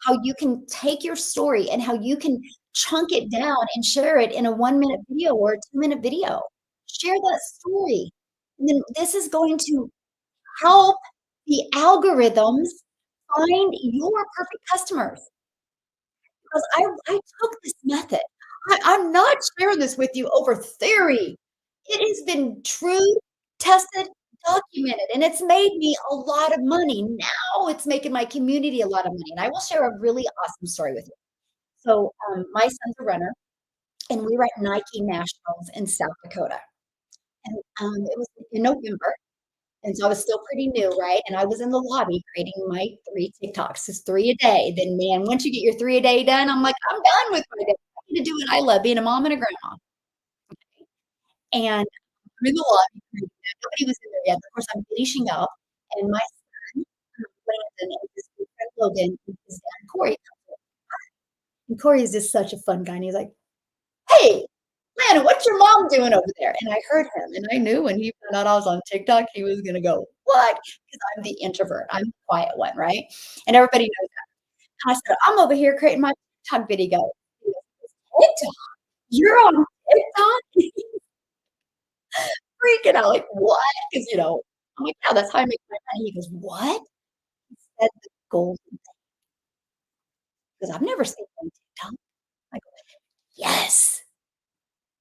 how you can take your story and how you can chunk it down and share it in a 1-minute video or a 2-minute video. Share that story. And then this is going to help the algorithms find your perfect customers. Because I took this method. I'm not sharing this with you over theory. It has been true, tested, documented, and it's made me a lot of money. Now it's making my community a lot of money, and I will share a really awesome story with you. So, my son's a runner, and we were at Nike Nationals in South Dakota, and, it was in November, and so I was still pretty new, right? And I was in the lobby creating my 3 TikToks. It's 3 a day. Then, man, once you get your 3 a day done, I'm like, "I'm done with my day. I get to do what I love, being a mom and a grandma." And I'm in the lobby creating that. Nobody was in there yet. Of course, I'm finishing up, and my son, Landon, and his good friend Logan, and his dad, Corey, and Corey is just such a fun guy, and he's like, "Hey, Landon, what's your mom doing over there?" And I heard him, and I knew when he found out I was on TikTok, he was gonna go, "What?" Because I'm the introvert. I'm the quiet one, right? And everybody knows that. And I said, "I'm over here creating my TikTok video." He goes, "TikTok? You're on TikTok?" Freaking out, like, "What?" 'Cause, I'm like, "Yeah, that's how I make my money." He goes, "What?" He said the golden because I've never seen it on TikTok. I go, "Yes."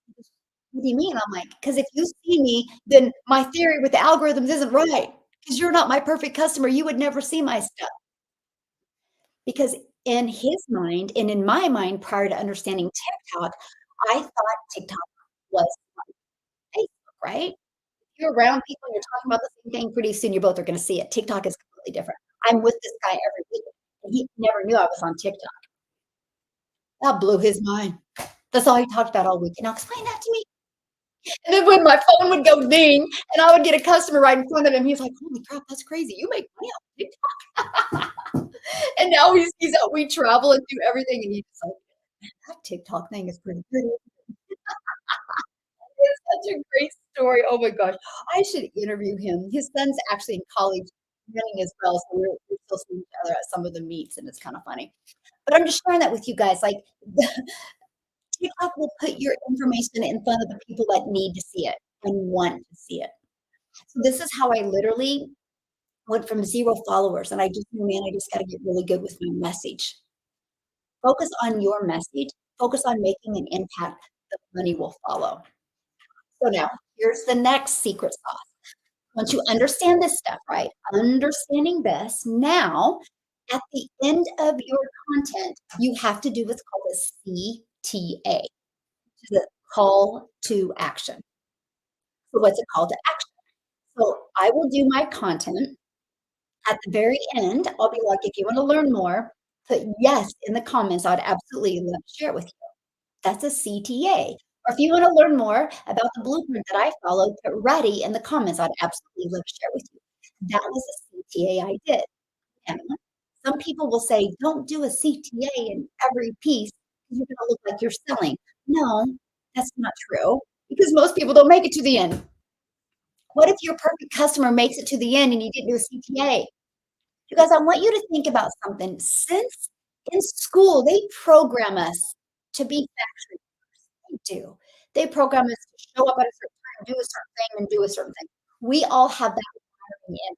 He goes, "What do you mean?" I'm like, "'Cause if you see me, then my theory with the algorithms isn't right. Because 'cause you're not my perfect customer, you would never see my stuff." Because in his mind and in my mind prior to understanding TikTok, I thought TikTok was like Facebook, right? You're around people and you're talking about the same thing, pretty soon you both are gonna see it. TikTok is completely different. I'm with this guy every week, and he never knew I was on TikTok. That blew his mind. That's all he talked about all week, "Now explain that to me." And then when my phone would go ding and I would get a customer right in front of him, he's like, "Holy crap, that's crazy. You make money off TikTok?" And now he sees that we travel and do everything, and he's just like, "Man, that TikTok thing is pretty good." It's such a great story. Oh my gosh. I should interview him. His son's actually in college running as well, so we're still seeing each other at some of the meets, and it's kinda funny. But I'm just sharing that with you guys, like, TikTok will put your information in front of the people that need to see it and want to see it. So this is how I literally went from 0 followers, and I just knew, "Man, I just gotta get really good with my message." Focus on your message, focus on making an impact, the money will follow. So now, here's the next secret sauce. Once you understand this stuff, right? Understanding this, now at the end of your content, you have to do what's called a CTA, which is a call to action. So what's a call to action? So I will do my content. At the very end, I'll be like, "If you wanna learn more, put 'yes' in the comments, I'd absolutely love to share it with you." That's a CTA. Or if you wanna learn more about the blueprint that I followed, put "ready" in the comments, I'd absolutely love to share it with you. That was a CTA I did. And some people will say, "Don't do a CTA in every piece, 'cause you're gonna look like you're selling." No, that's not true, because most people don't make it to the end. What if your perfect customer makes it to the end and you didn't do a CTA? Because I want you to think about something. Since in school, they program us to be factory workers. They do. They program us to show up at a certain time, do a certain thing, and do a certain thing. We all have that wiring in.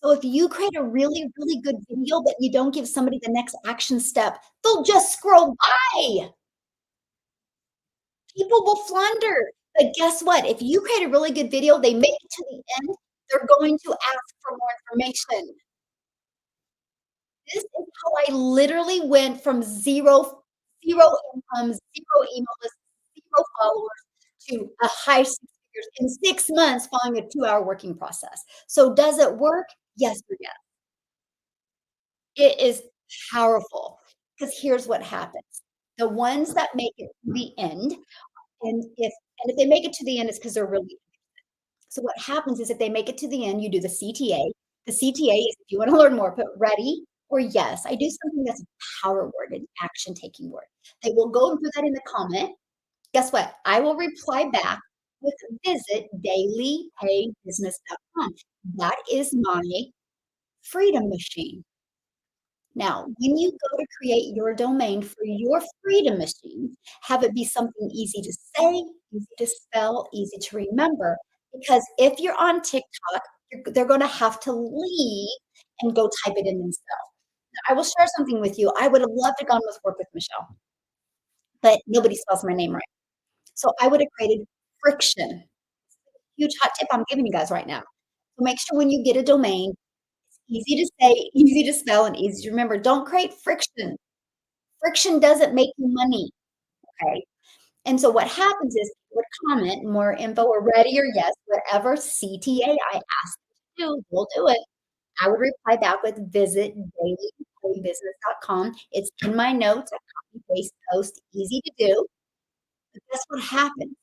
So if you create a really, really good video, but you don't give somebody the next action step, they'll just scroll by. People will flounder. But guess what? If you create a really good video, they make it to the end, they're going to ask for more information. This is how I literally went from 0 income, 0 email list, 0 followers to a high 6 figures in 6 months following a 2-hour working process. So does it work? Yes or yes. It is powerful, because here's what happens. The ones that make it to the end, and if they make it to the end, it's because 'cause they're really. So what happens is if they make it to the end, you do the CTA. The CTA is if you wanna learn more, put ready or yes. I do something that's a power word, an action taking word. They will go and put that in the comment. Guess what? I will reply back with visit dailypaybusiness.com. That is my freedom machine. Now, when you go to create your domain for your freedom machine, have it be something easy to say, easy to spell, easy to remember. Because if you're on TikTok, they're going to have to leave and go type it in themselves. Now, I will share something with you. I would have loved to gone with work with Michelle, but nobody spells my name right. So I would have created friction. Huge hot tip I'm giving you guys right now. So make sure when you get a domain, easy to say, easy to spell, and easy to remember. Don't create friction. Friction doesn't make you money, okay? And so what happens is people would comment more info or ready or yes, whatever CTA I asked them to do, we'll do it. I would reply back with visit dailybusiness.com. It's in my notes, a copy paste post, easy to do. But guess what happens?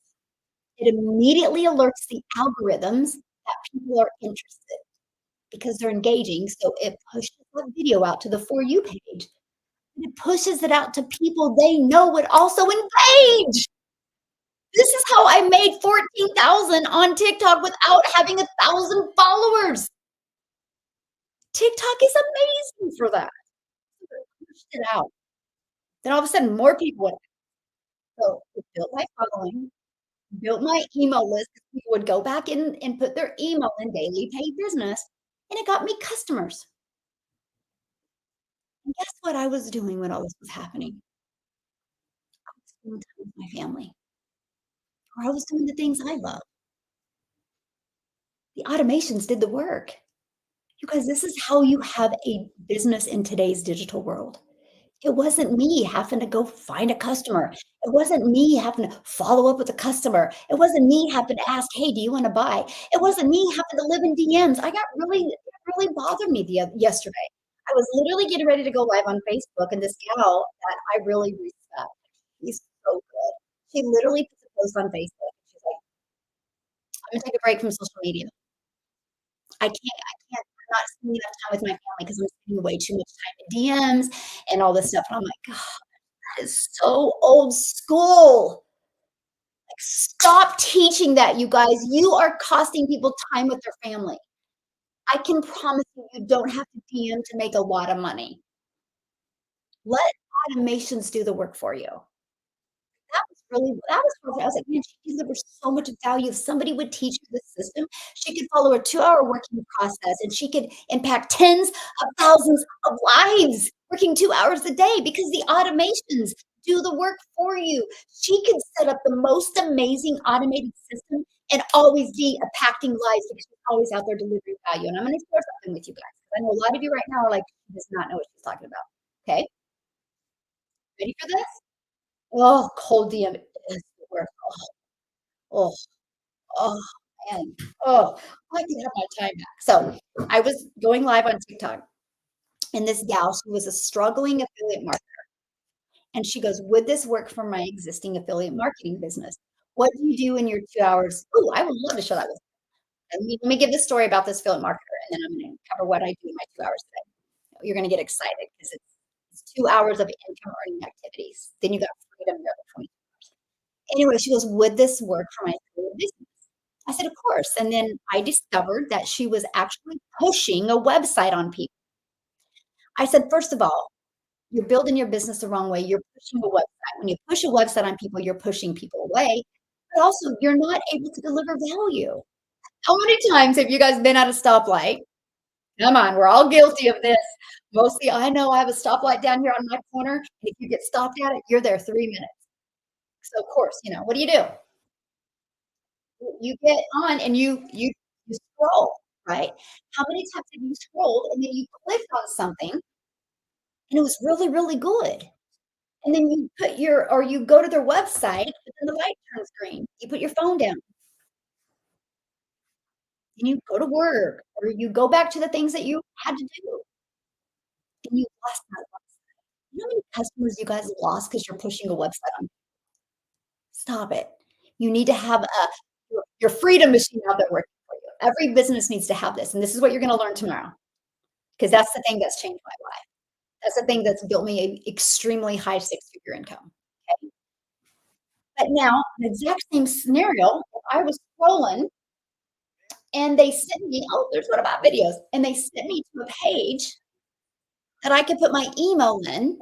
It immediately alerts the algorithms that people are interested because they're engaging. So it pushes the video out to the For You page. And it pushes it out to people they know would also engage. This is how I made 14,000 on TikTok without having 1,000 followers. TikTok is amazing for that. It pushed it out. Then all of a sudden, more people would. So it built my following, built my email list. People would go back in and put their email in daily paid business, and it got me customers. And guess what I was doing when all this was happening? Spending time with my family, or I was doing the things I love. The automations did the work. You guys, this is how you have a business in today's digital world. It wasn't me having to go find a customer. It wasn't me having to follow up with a customer. It wasn't me having to ask, "Hey, do you wanna buy?" It wasn't me having to live in DMs. It really bothered me yesterday. I was literally getting ready to go live on Facebook, and this gal that I really respect, she's so good. She literally puts a post on Facebook. She's like, "I'm gonna take a break from social media. I'm not spending enough time with my family because I'm spending way too much time in DMs and all this stuff." And I'm like, "God, that is so old school." Like, stop teaching that, you guys. You are costing people time with their family. I can promise you, you don't have to DM to make a lot of money. Let automations do the work for you. That was perfect. I was like, "Man, she delivers so much value. If somebody would teach her the system, she could follow a 2-hour working process, and she could impact tens of thousands of lives working 2 hours a day because the automations do the work for you." She could set up the most amazing automated system and always be impacting lives because she's always out there delivering value, and I'm gonna share something with you guys, 'cause I know a lot of you right now are like, "She does not know what she's talking about." Okay? Ready for this? Oh, cold DM is the worst. Oh, oh, oh. man. Oh, I can have my time back. So I was going live on TikTok, and this gal, she was a struggling affiliate marketer. And she goes, would this work for my existing affiliate marketing business? What do you do in your 2 hours? Oh, I would love to show that with you. Let me give this story about this affiliate marketer, and then I'm going to cover what I do in my 2 hours today. You're going to get excited because it's 2 hours of income earning activities. Then you got freedom the other 20. Anyway, she goes, would this work for my affiliate business? I said, of course. And then I discovered that she was actually pushing a website on people. I said, first of all, you're building your business the wrong way. You're pushing a website. When you push a website on people, you're pushing people away. But also, you're not able to deliver value. How many times have you guys been at a stoplight? Come on, we're all guilty of this. Mostly, I know I have a stoplight down here on my corner. And if you get stopped at it, you're there 3 minutes. So, of course, what do? You get on and you scroll, right? How many times have you scrolled and then you clicked on something and it was really, really good? And then you go to their website, but then the light turns green. You put your phone down and you go to work or you go back to the things that you had to do and you lost that website. You know how many customers you guys lost because you're pushing a website on? Stop it. You need to have your freedom machine out there working for you. Every business needs to have this, and this is what you're gonna learn tomorrow, because that's the thing that's changed my life. That's the thing that's built me a extremely high six-figure income, okay? But now, the exact same scenario, if I was scrolling and they sent me, "Oh, there's What About Videos," and they sent me to a page that I could put my email in,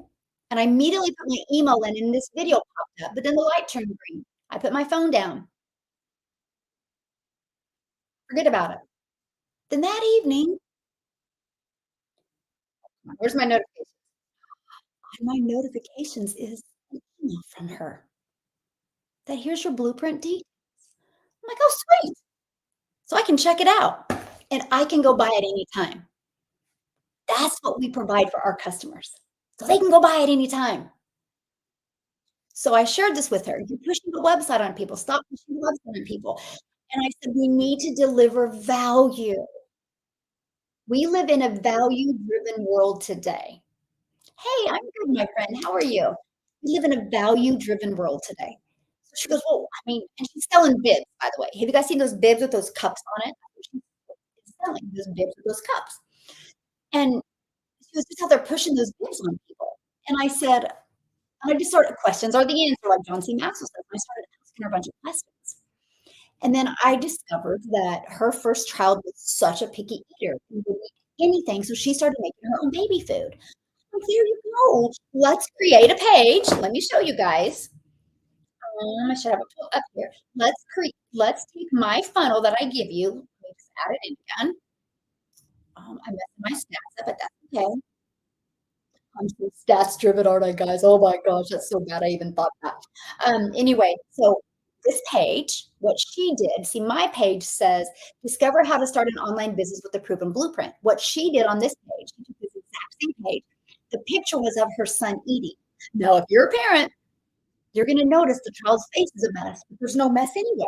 and I immediately put my email in, and this video popped up, but then the light turned green. I put my phone down. Forget about it. Then that evening, where's my notifications? On my notifications is an email from her that, "Here's your blueprint I'm like, "Oh, sweet." So I can check it out, and I can go buy it anytime. That's what we provide for our customers, so they can go buy it anytime. So I shared this with her. "You're pushing the website on people. Stop pushing the website on people." And I said, "We need to deliver value." We live in a value-driven world today. "Hey, I'm good, my friend. How are you?" We live in a value-driven world today. So she goes, "Well, I mean," and she's selling bibs, by the way. Have you guys seen those bibs with those cups on it? She's selling those bibs with those cups. And she was just out there pushing those bibs on people. And I said, and I just started questions are the answer, like John C. Maxwell says. And I started asking her a bunch of questions. And then I discovered that her first child was such a picky eater and would eat anything. So she started making her own baby food. Like, there you go. Let's create a page. Let me show you guys. I should have it pulled up here. Let's take my funnel that I give you. Let me just add it in again. I messed my stats up, but that's okay. I'm so stats driven, aren't I, guys? Oh my gosh, that's so bad. I even thought that. Anyway, so this page, what she did, see, my page says, discover how to start an online business with a proven blueprint. What she did on this page, she took this exact same page, the picture was of her son eating. Now, if you're a parent, you're going to notice the child's face is a mess, but there's no mess anywhere.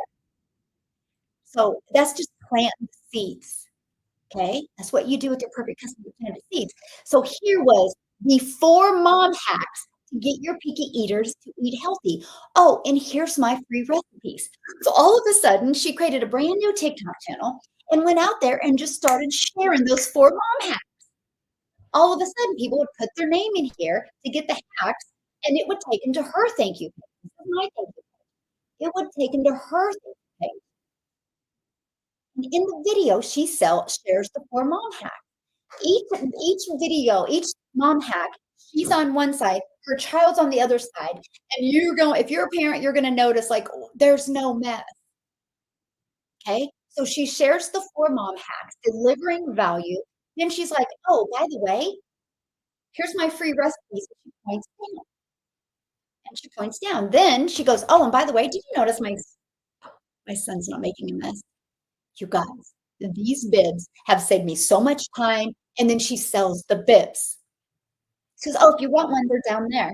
So that's just planting the seeds. Okay, that's what you do with your perfect custom planted seeds. So here was the 4 mom hacks to get your picky eaters to eat healthy. Oh, and here's my free recipes. So all of a sudden, she created a brand new TikTok channel and went out there and just started sharing those 4 mom hacks. All of a sudden, people would put their name in here to get the hacks, and it would take them to her thank you page. This is my thank you page. It would take them to her thank you page. And in the video, she shares the 4 mom hacks. Each video, each mom hack, she's on one side, her child's on the other side, and if you're a parent, you're gonna notice, like, oh, there's no mess, okay? So she shares the 4 mom hacks, delivering value. Then she's like, "Oh, by the way, here's my free recipes." And she points down. Then she goes, "Oh, and by the way, did you notice my son's not making a mess?" You guys, these bibs have saved me so much time, and then she sells the bibs. She says, "Oh, if you want one, they're down there."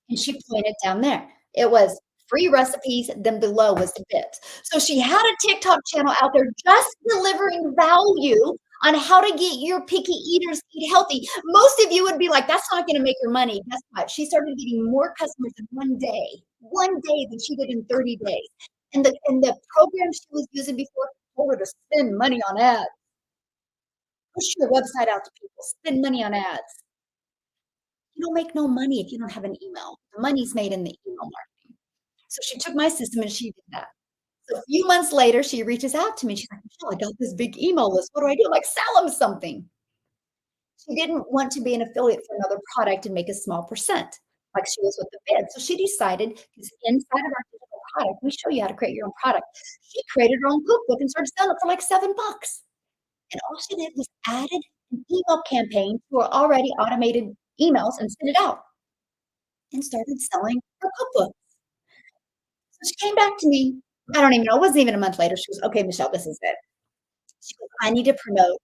And she pointed down there. It was free recipes, then below was the tips. So she had a TikTok channel out there just delivering value on how to get your picky eaters to eat healthy. Most of you would be like, "That's not gonna make her money." Guess what? She started getting more customers in one day than she did in 30 days. And the program she was using before told her to spend money on ads. Push your website out to people, spend money on ads. You don't make no money if you don't have an email. The money's made in the email marketing. So she took my system and she did that. So a few months later, she reaches out to me. She's like, "Michelle, I got this big email list. What do I do?" I'm like, "Sell them something." She didn't want to be an affiliate for another product and make a small percent like she was with the bid. So she decided, because inside of our digital product, we show you how to create your own product. She created her own cookbook and started selling it for like $7. And all she did was added an email campaign to her already automated emails and sent it out and started selling her cookbook. So she came back to me. I don't even know. It wasn't even a month later. She goes, "Okay, Michelle, this is it." She goes, "I need to promote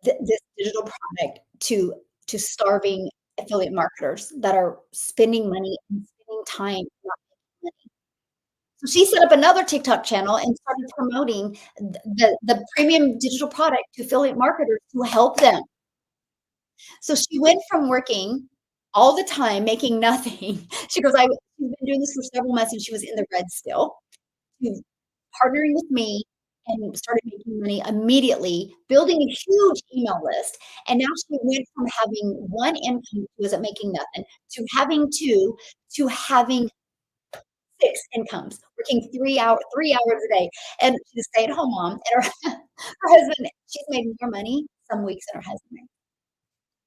this digital product to starving affiliate marketers that are spending money and spending time not making money." So she set up another TikTok channel and started promoting the premium digital product to affiliate marketers to help them. So she went from working all the time, making nothing. She goes, she's been doing this for several months and she was in the red still, to partnering with me and started making money immediately, building a huge email list. And now she went from having one income, she wasn't making nothing, to having two, to having six incomes, working 3 hours a day. And she's a stay-at-home mom. And her, her husband, she's made more money some weeks than her husband made.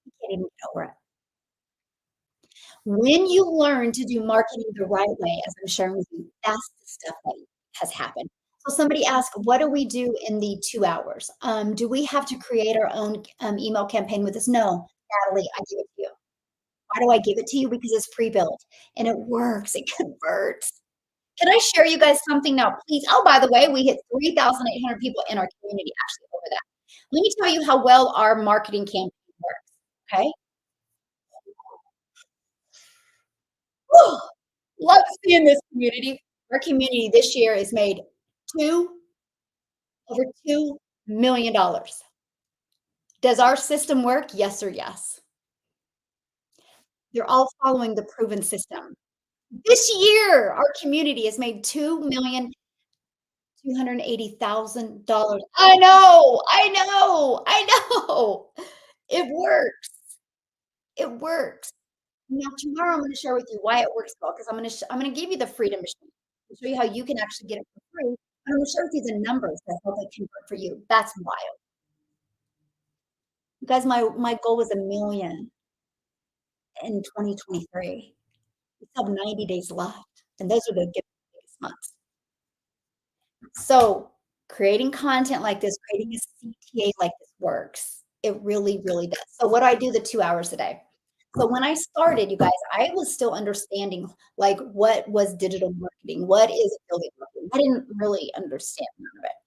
He can't even get over it. When you learn to do marketing the right way, as I'm sharing with you, that's the stuff that has happened. So somebody asked, what do we do in the 2 hours? Do we have to create our own, email campaign with this? No, Natalie, I give it to you. Why do I give it to you? Because it's pre-built and it works, it converts. Can I share you guys something now, please? Oh, by the way, we hit 3,800 people in our community actually over that. Let me tell you how well our marketing campaign works, okay? Love seeing this community. Our community this year has made 2 over $2 million. Does our system work? Yes or yes? They're all following the proven system. This year, our community has made $2,280,000. I know. It works. It works. Now tomorrow I'm gonna share with you why it works well, because I'm gonna give you the freedom machine to show you how you can actually get it for free, and I'm gonna share with you the numbers that help it convert for you. That's wild. You guys, my goal was 1,000,000 in 2023. We still have 90 days left, and those are the biggest months. So, creating content like this, creating a CTA like this works. It really, really does. So what do I do the 2 hours a day? So when I started, you guys, I was still understanding, like, what was digital marketing? What is affiliate marketing? I didn't really understand none of it.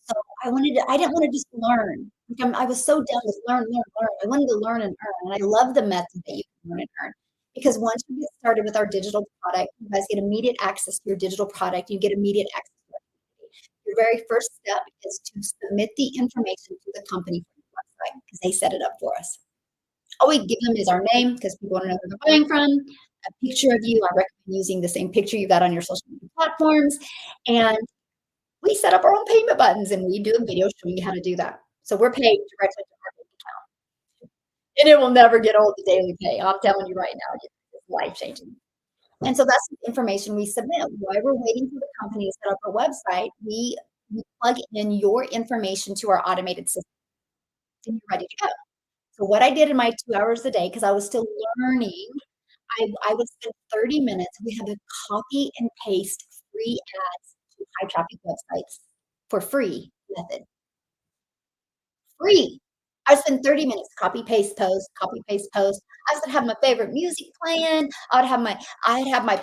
So I didn't wanna just learn. Like, I was so done with learn. I wanted to learn and earn, and I love the method that you can learn and earn. Because once you get started with our digital product, you guys get immediate access to your digital product, you get immediate access to our community. Your very first step is to submit the information to the company from the website, because they set it up for us. All we give them is our name, because people wanna know who they're buying from, a picture of you. I recommend using the same picture you got on your social media platforms, and we set up our own payment buttons, and we do a video showing you how to do that. So we're paid directly to our bank account, and it will never get old, the daily pay. I'm telling you right now, it's life changing. And so that's the information we submit. While we're waiting for the company to set up our website, we plug in your information to our automated system, and you're ready to go. So what I did in my 2 hours a day, because I was still learning, I would spend 30 minutes. We have a copy and paste free ads to high traffic websites for free method. Free. I spend 30 minutes, copy, paste, post. I would have my favorite music playing. I'd have my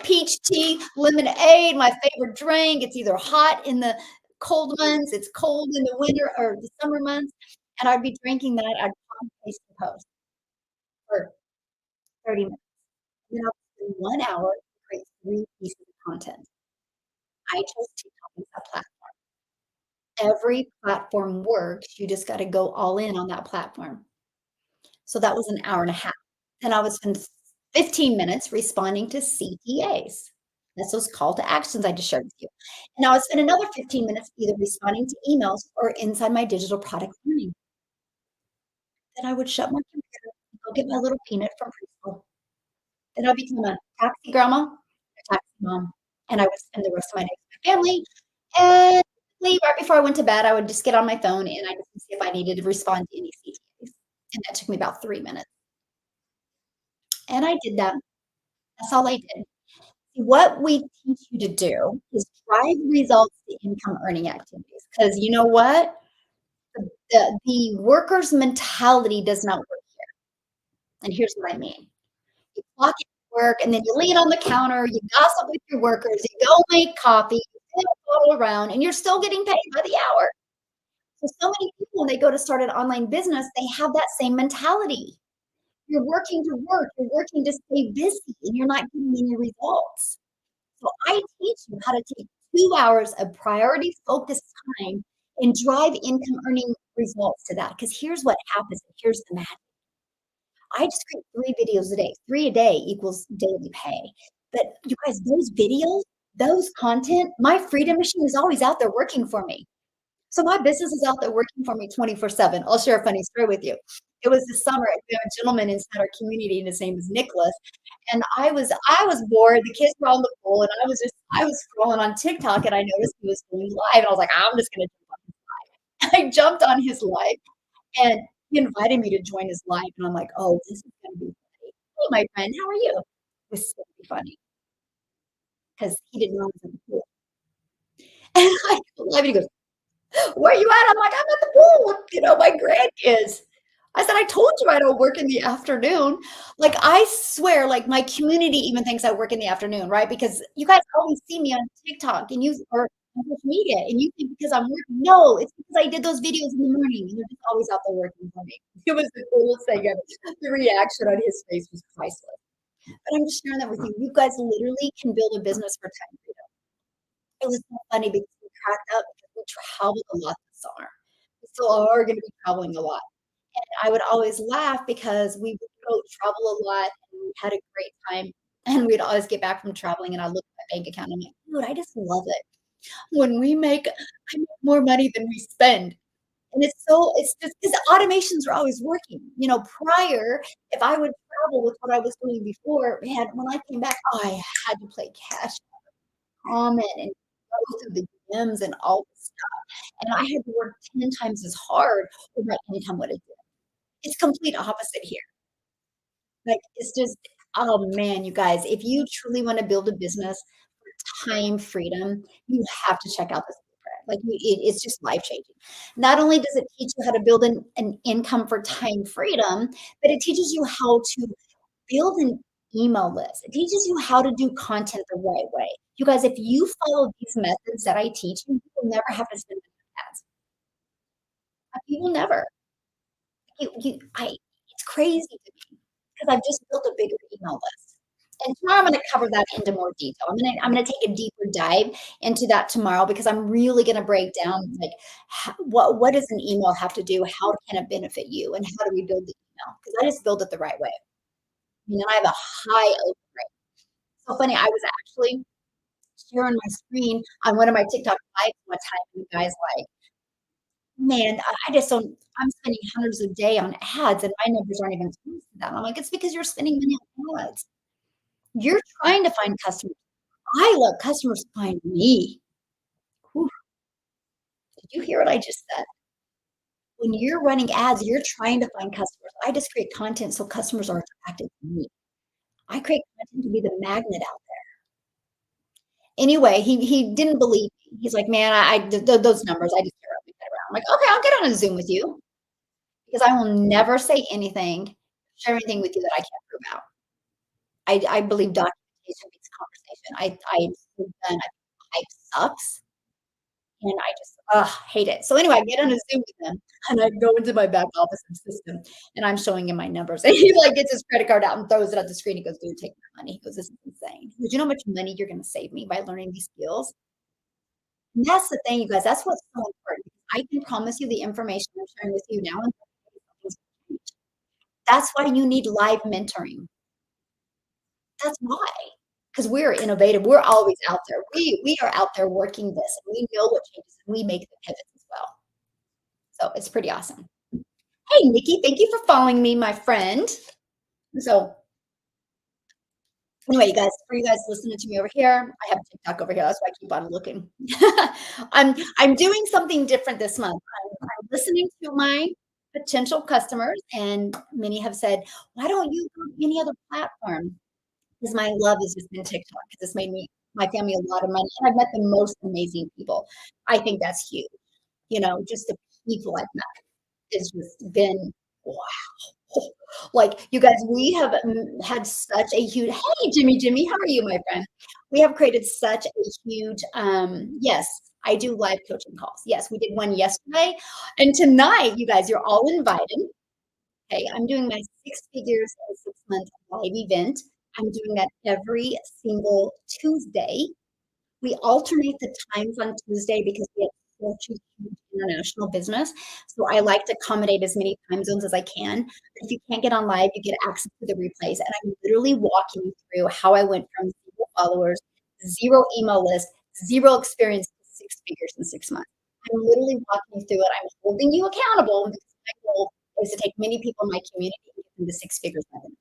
peach tea, lemonade, my favorite drink. It's either hot in the cold months, it's cold in the winter or the summer months, and I'd be drinking that. I'd copy, paste, and post for 30 minutes. Then I'll spend 1 hour to create 3 pieces. content. I chose TikTok as that platform. Every platform works, you just gotta go all in on that platform. So that was an hour and a half. And I would spend 15 minutes responding to CTAs. That's those call to actions I just shared with you. And I would spend another 15 minutes either responding to emails or inside my digital product learning. Then I would shut my computer and go get my little peanut from preschool. Then I'd become a taxi grandma, a taxi mom, and I would spend the rest of my day with my family. And right before I went to bed, I would just get on my phone and I just see if I needed to respond to any CTAs. And that took me about 3 minutes. And I did that. That's all I did. What we teach you to do is drive results to income earning activities. Because you know what? The worker's mentality does not work here, and here's what I mean. You clock in work, and then you lean on the counter, you gossip with your workers, you go make coffee, you spin a bottle around, and you're still getting paid by the hour. So many people, when they go to start an online business, they have that same mentality. You're working to work, you're working to stay busy, and you're not getting any results. So I teach you how to take 2 hours of priority focused time and drive income earning results to that. Because here's what happens, and here's the magic. I just create 3 videos a day. 3 a day equals daily pay. But you guys, those videos, those content, my freedom machine is always out there working for me. So my business is out there working for me 24/7. I'll share a funny story with you. It was this summer, we have a gentleman inside our community, and his name is Nicholas. And I was bored, the kids were on the pool, and I was scrolling on TikTok, and I noticed he was going live, and I was like, "I'm just gonna jump on his live." I jumped on his live, and he invited me to join his live, and I'm like, "Oh, this is gonna be funny. Hey, my friend, how are you?" This is gonna be funny because he didn't know I was in the pool. And I go live, and he goes, "Where you at?" I'm like, "I'm at the pool with, my grandkids." I said, "I told you I don't work in the afternoon." Like, I swear, like, my community even thinks I work in the afternoon, right? Because you guys always see me on TikTok and or on social media, and you think because I'm working. No, it's because I did those videos in the morning, and they're just always out there working for me. It was the coolest thing ever. The reaction on his face was priceless. But I'm just sharing that with you. You guys literally can build a business for time freedom. It was so funny because we cracked up because we traveled a lot this summer. We still are gonna be traveling a lot. And I would always laugh because we would go travel a lot and we had a great time, and we'd always get back from traveling and I look at my bank account, and I'm like, "Dude, I just love it. When I make more money than we spend." And it's just because the automations are always working. Prior, if I would travel with what I was doing before, man, when I came back, I had to play catch comment and go through the gyms and all this stuff, and I had to work 10 times as hard for my income would have did. It's complete opposite here. Like, it's just oh, man, you guys, if you truly wanna build a business for time freedom, you have to check out this blueprint. Like, it's just life changing. Not only does it teach you how to build an income for time freedom, but it teaches you how to build an email list. It teaches you how to do content the right way. You guys, if you follow these methods that I teach you, you will never have to spend on ads. You will never. It's crazy to me because I've just built a bigger email list. And tomorrow I'm gonna cover that into more detail. I'm gonna take a deeper dive into that tomorrow because I'm really gonna break down, like, what does an email have to do? How can it benefit you? And how do we build the email? Because I just build it the right way. I have a high open rate. So funny, I was actually sharing my screen on one of my TikTok lives one time, and the guy's like, "Man, I just don't I'm spending hundreds a day on ads, and my numbers aren't even close to that." I'm like, "It's because you're spending money on ads. You're trying to find customers. I let customers find me." Whew, did you hear what I just said? When you're running ads, you're trying to find customers. I just create content so customers are attracted to me. I create content to be the magnet out there. Anyway, he didn't believe me. He's like, "Man, those numbers, I just can't wrap my head around." I'm like, "Okay, I'll get on a Zoom with you because I will never say anything, share anything with you that I can't prove out." I believe documentation beats conversation. I'm so done. Hype sucks, and I just, hate it. So anyway, I get on a Zoom with him, and I go into my back office and system, and I'm showing him my numbers, and he, like, gets his credit card out and throws it at the screen. He goes, "Dude, take my money." He goes, "This is insane." insane. Would you know how much money you're gonna save me by learning these skills? And that's the thing, you guys, that's what's so important. I can promise you the information I'm sharing with you now and that's why you need live mentoring. That's why, because 'cause we're innovative, we're always out there. We are out there working this, and we know what changes, and we make the pivots as well. So, it's pretty awesome. Hey, Nikki, thank you for following me, my friend. So, anyway, you guys, for you guys listening to me over here, I have TikTok over here, that's why I keep on looking. I'm doing something different this month. I'm listening to my potential customers, and many have said, "Why don't you go to any other platform?" Because my love has just been TikTok, because it's made me my family a lot of money, and I've met the most amazing people. I think that's huge. Just the people I've met has just been wow. Like, you guys, we have, had such a huge hey, Jimmy, how are you, my friend? We have created such a huge, yes, I do live coaching calls. Yes, we did one yesterday, and tonight, you guys, you're all invited. Okay, I'm doing my 6 figures in 6 months live event. I'm doing that every single Tuesday. We alternate the times on Tuesday because we have such a huge international business. So I like to accommodate as many time zones as I can. If you can't get on live, you get access to the replays. And I'm literally walking you through how I went from 0 followers, 0 email list, 0 experience to 6 figures in 6 months. I'm literally walking you through it. I'm holding you accountable because my goal is to take many people in my community and get them to 6 figures by the end.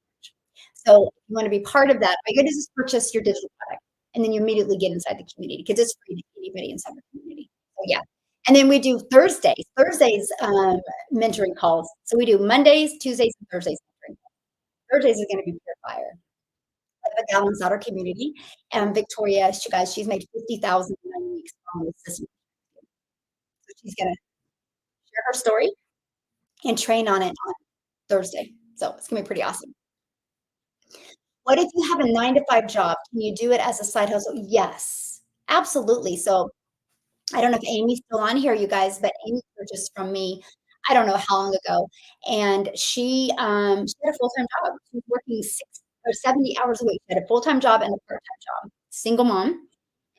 So if you want to be part of that, all you gotta do is just purchase your digital product, and then you immediately get inside the community because it's free to anybody inside the community. So yeah. And then we do Thursdays. Thursdays, mentoring calls. So we do Mondays, Tuesdays, and Thursdays mentoring. Thursdays is gonna be pure fire. The gal inside our community, and Victoria, she's made 50,000 in 9 weeks on the system. So she's gonna share her story and train on it on Thursday. So it's gonna be pretty awesome. What if you have a 9 to 5 job? Can you do it as a side hustle? Yes, absolutely. So I don't know if Amy's still on here, you guys, but Amy purchased from me, I don't know how long ago, and she had a full-time job. She was working 6 or 70 hours a week. She had a full-time job and a part-time job. Single mom.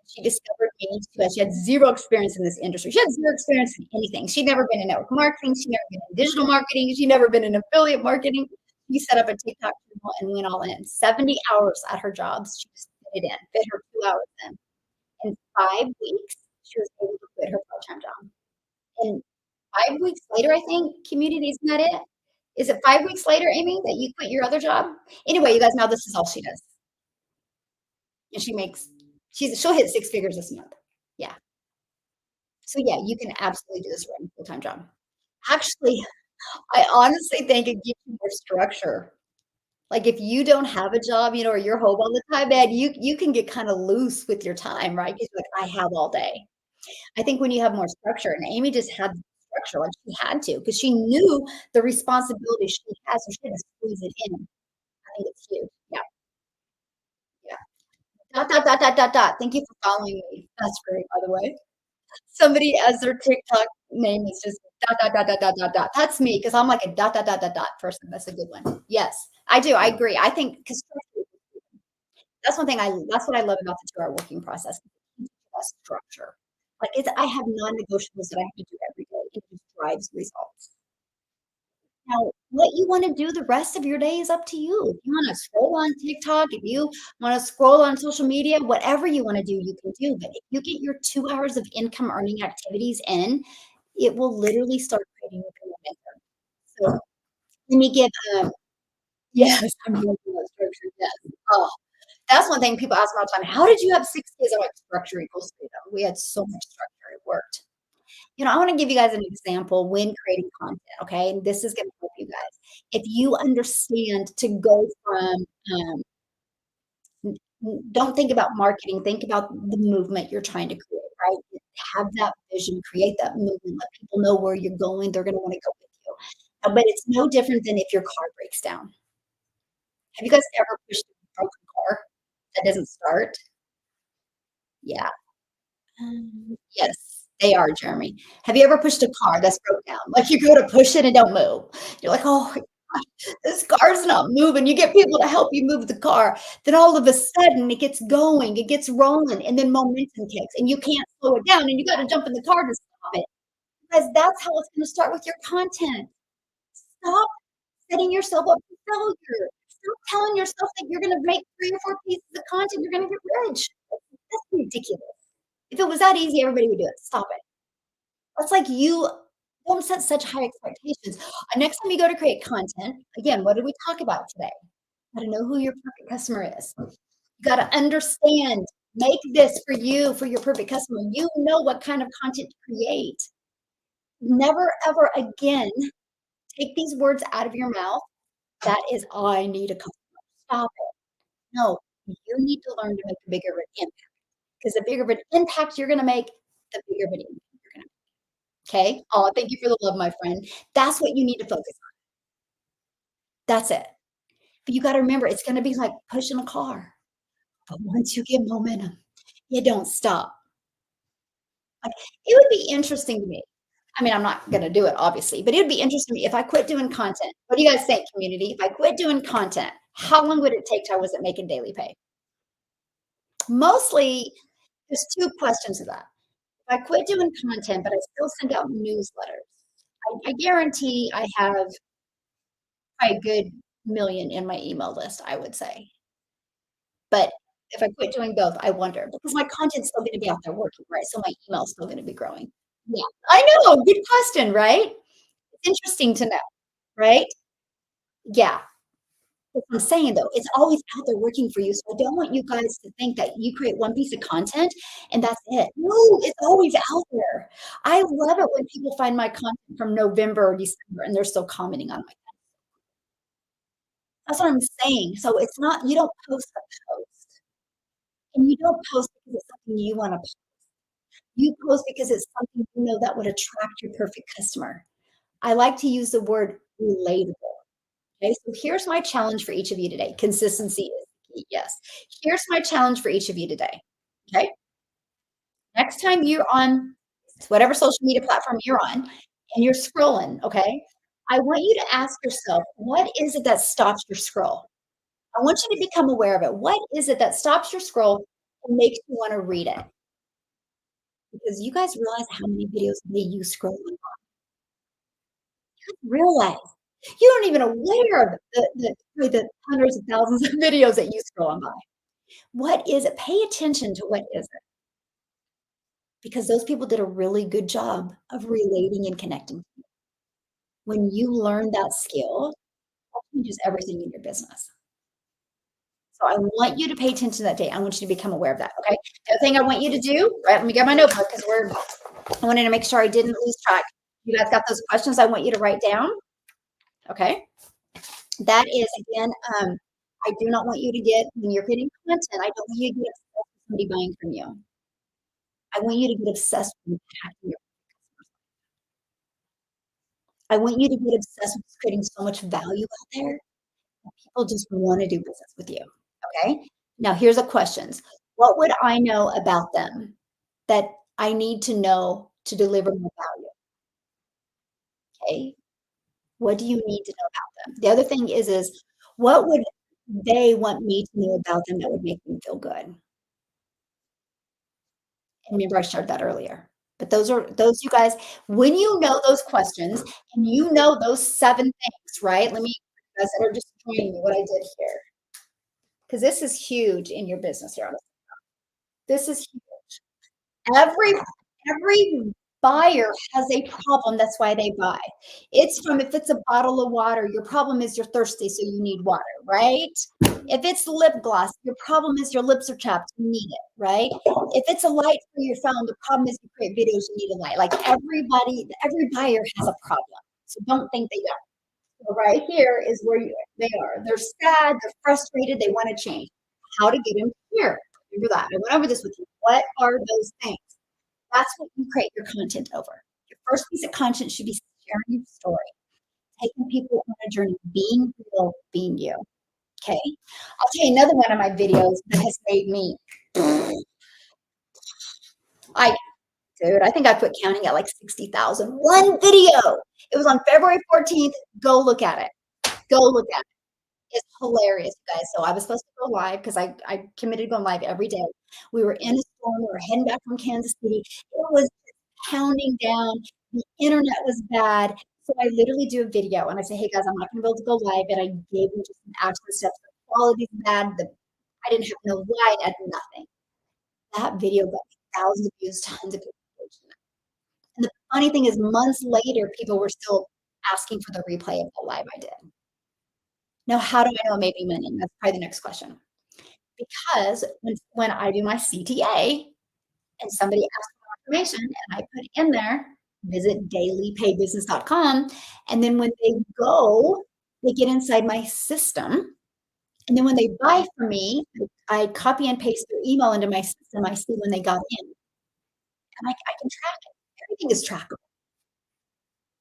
She discovered me because she had 0 experience in this industry. She had 0 experience in anything. She'd never been in network marketing. She'd never been in digital marketing. She'd never been in affiliate marketing. She set up a TikTok channel and went all in. 70 hours at her jobs. She just fit it in, fit her 2 hours in. In 5 weeks, she was able to quit her part-time job. And 5 weeks later, I think, community, isn't that it? Is it 5 weeks later, Amy, that you quit your other job? Anyway, you guys know this is all she does. And she'll hit 6 figures this month. Yeah. So, yeah, you can absolutely do this running a full-time job. Actually, I honestly think it gives you more structure. Like, if you don't have a job, or you're home all the time, man, you can get kinda loose with your time, right? 'Cause you're like, "I have all day." I think when you have more structure, and Amy just had structure, like, she had to, because she knew the responsibility she has, so she had to squeeze it in. I think it's huge. Yeah, yeah. Dot, dot, dot, dot, dot, dot. Thank you for following me. That's great, by the way. Somebody as their TikTok name is just dot, dot, dot, dot, dot, dot, dot. That's me, because 'cause I'm like a dot, dot, dot, dot, dot person. That's a good one. Yes, I do, I agree. I think because that's what I love about the 2-hour working process. It gives us structure. Like, I have non-negotiables that I have to do every day. It just drives results. Now, what you wanna do the rest of your day is up to you. If you wanna scroll on TikTok, if you wanna scroll on social media, whatever you wanna do, you can do, but if you get your 2 hours of income earning activities in, it will literally start creating your momentum. So, let me give, yes, I'm doing that structure, yes. Oh, that's one thing people ask me all the time, "How did you have 6 kids?" I'm like, "Structure equals freedom." We had so much structure, it worked. I wanna give you guys an example when creating content, okay? And this is gonna help you guys. If you understand to go from, don't think about marketing, think about the movement you're trying to create, right? Have that vision, create that movement, let people know where you're going, they're gonna wanna go with you. But it's no different than if your car breaks down. Have you guys ever pushed a broken car that doesn't start? Yeah. Yes, they are, Jeremy. Have you ever pushed a car that's broke down? Like, you go to push it and don't move. You're like, "Oh." This car's not moving. You get people to help you move the car. Then all of a sudden it gets going, it gets rolling, and then momentum kicks, and you can't slow it down, and you gotta jump in the car to stop it. Because that's how it's gonna start with your content. Stop setting yourself up for failure. Stop telling yourself that you're gonna make 3 or 4 pieces of content, you're gonna get rich. That's ridiculous. If it was that easy, everybody would do it. Stop it. That's like you don't set such high expectations. Next time you go to create content, again, what did we talk about today? Gotta know who your perfect customer is. You gotta understand, make this for you, for your perfect customer. You know what kind of content to create. Never ever again take these words out of your mouth. That is, I need a customer. Stop it. No, you need to learn to make a bigger of an impact. Because the bigger of an impact you're gonna make, the bigger of an impact you're gonna make. Okay? Oh, thank you for the love, my friend. That's what you need to focus on. That's it. But you gotta remember, it's gonna be like pushing a car. But once you get momentum, you don't stop. Like, it would be interesting to me. I mean, I'm not gonna do it, obviously, but it would be interesting to me if I quit doing content. What do you guys think, community? If I quit doing content, how long would it take till I wasn't making daily pay? Mostly, there's 2 questions to that. If I quit doing content, but I still send out newsletters, I guarantee I have a good million in my email list, I would say. But if I quit doing both, I wonder because my content's still gonna be out there working, right? So my email's still gonna be growing. Yeah, I know, good question, right? It's interesting to know, right? Yeah, that's what I'm saying though, it's always out there working for you, so I don't want you guys to think that you create one piece of content and that's it. No, it's always out there. I love it when people find my content from November or December and they're still commenting on my that's what I'm saying. So it's not you don't post a post, and you don't post because it's something you wanna post. You post because it's something you know that would attract your perfect customer. I like to use the word relatable. Okay, so here's my challenge for each of you today. Consistency is key, yes. Here's my challenge for each of you today. Okay. Next time you're on whatever social media platform you're on and you're scrolling, okay, I want you to ask yourself, what is it that stops your scroll? I want you to become aware of it. What is it that stops your scroll and makes you want to read it? Because you guys realize how many videos a day you scroll on. You realize you aren't even aware of the hundreds of thousands of videos that you scroll on by. What is it? Pay attention to what is it, because those people did a really good job of relating and connecting. When you learn that skill, that changes everything in your business. So I want you to pay attention to that day. I want you to become aware of that, okay? The other thing I want you to do, right, let me get my notebook because I wanted to make sure I didn't lose track. You guys got those questions I want you to write down, okay? That is, again, I do not want you to get when you're creating content, I don't want you to get obsessed with somebody buying from you. I want you to get obsessed with impacting your I want you to get obsessed with creating so much value out there that people just wanna do business with you, okay? Now here's the questions. What would I know about them that I need to know to deliver more value, okay? What do you need to know about them? The other thing is what would they want me to know about them that would make them feel good? And remember I shared that earlier. But those you guys, when you know those questions and you know those 7 things, right? Let me you guys that are just joining me what I did here, because this is huge in your business here. This is Every every buyer has a problem, that's why they buy. It's from if it's a bottle of water, your problem is you're thirsty, so you need water, right? If it's lip gloss, your problem is your lips are chapped, you need it, right? If it's a light for your phone, the problem is you create videos, you need a light. Like every buyer has a problem. So don't think they don't. So right here is where they are. They're sad, they're frustrated, they want to change. How to get them here. Remember that. I went over this with you. What are those things? That's what you create your content over. Your first piece of content should be sharing your story, taking people on a journey, being real, being you. Okay. I'll tell you another one of my videos that has made me, I, dude, I think I quit counting at like 60,000. One video. It was on February 14th. Go look at it. Go look at it. It's hilarious, you guys. So I was supposed to go live because I committed to going live every day. We were in a storm, we were heading back from Kansas City. It was pounding down, the internet was bad. So I literally do a video and I say, "Hey guys, I'm not gonna be able to go live," and I gave them just some action steps. The quality's bad, I didn't have no light, I had nothing. That video got thousands of views, tons of people watching it. And the funny thing is months later, people were still asking for the replay of the live I did. Now, how do I know it made me money? That's probably the next question. Because when I do my CTA and somebody asks for more information and I put in there, visit dailypaybusiness.com, and then when they go, they get inside my system, and then when they buy from me, I copy and paste their email into my system, I see when they got in, and I can track it. Everything is trackable.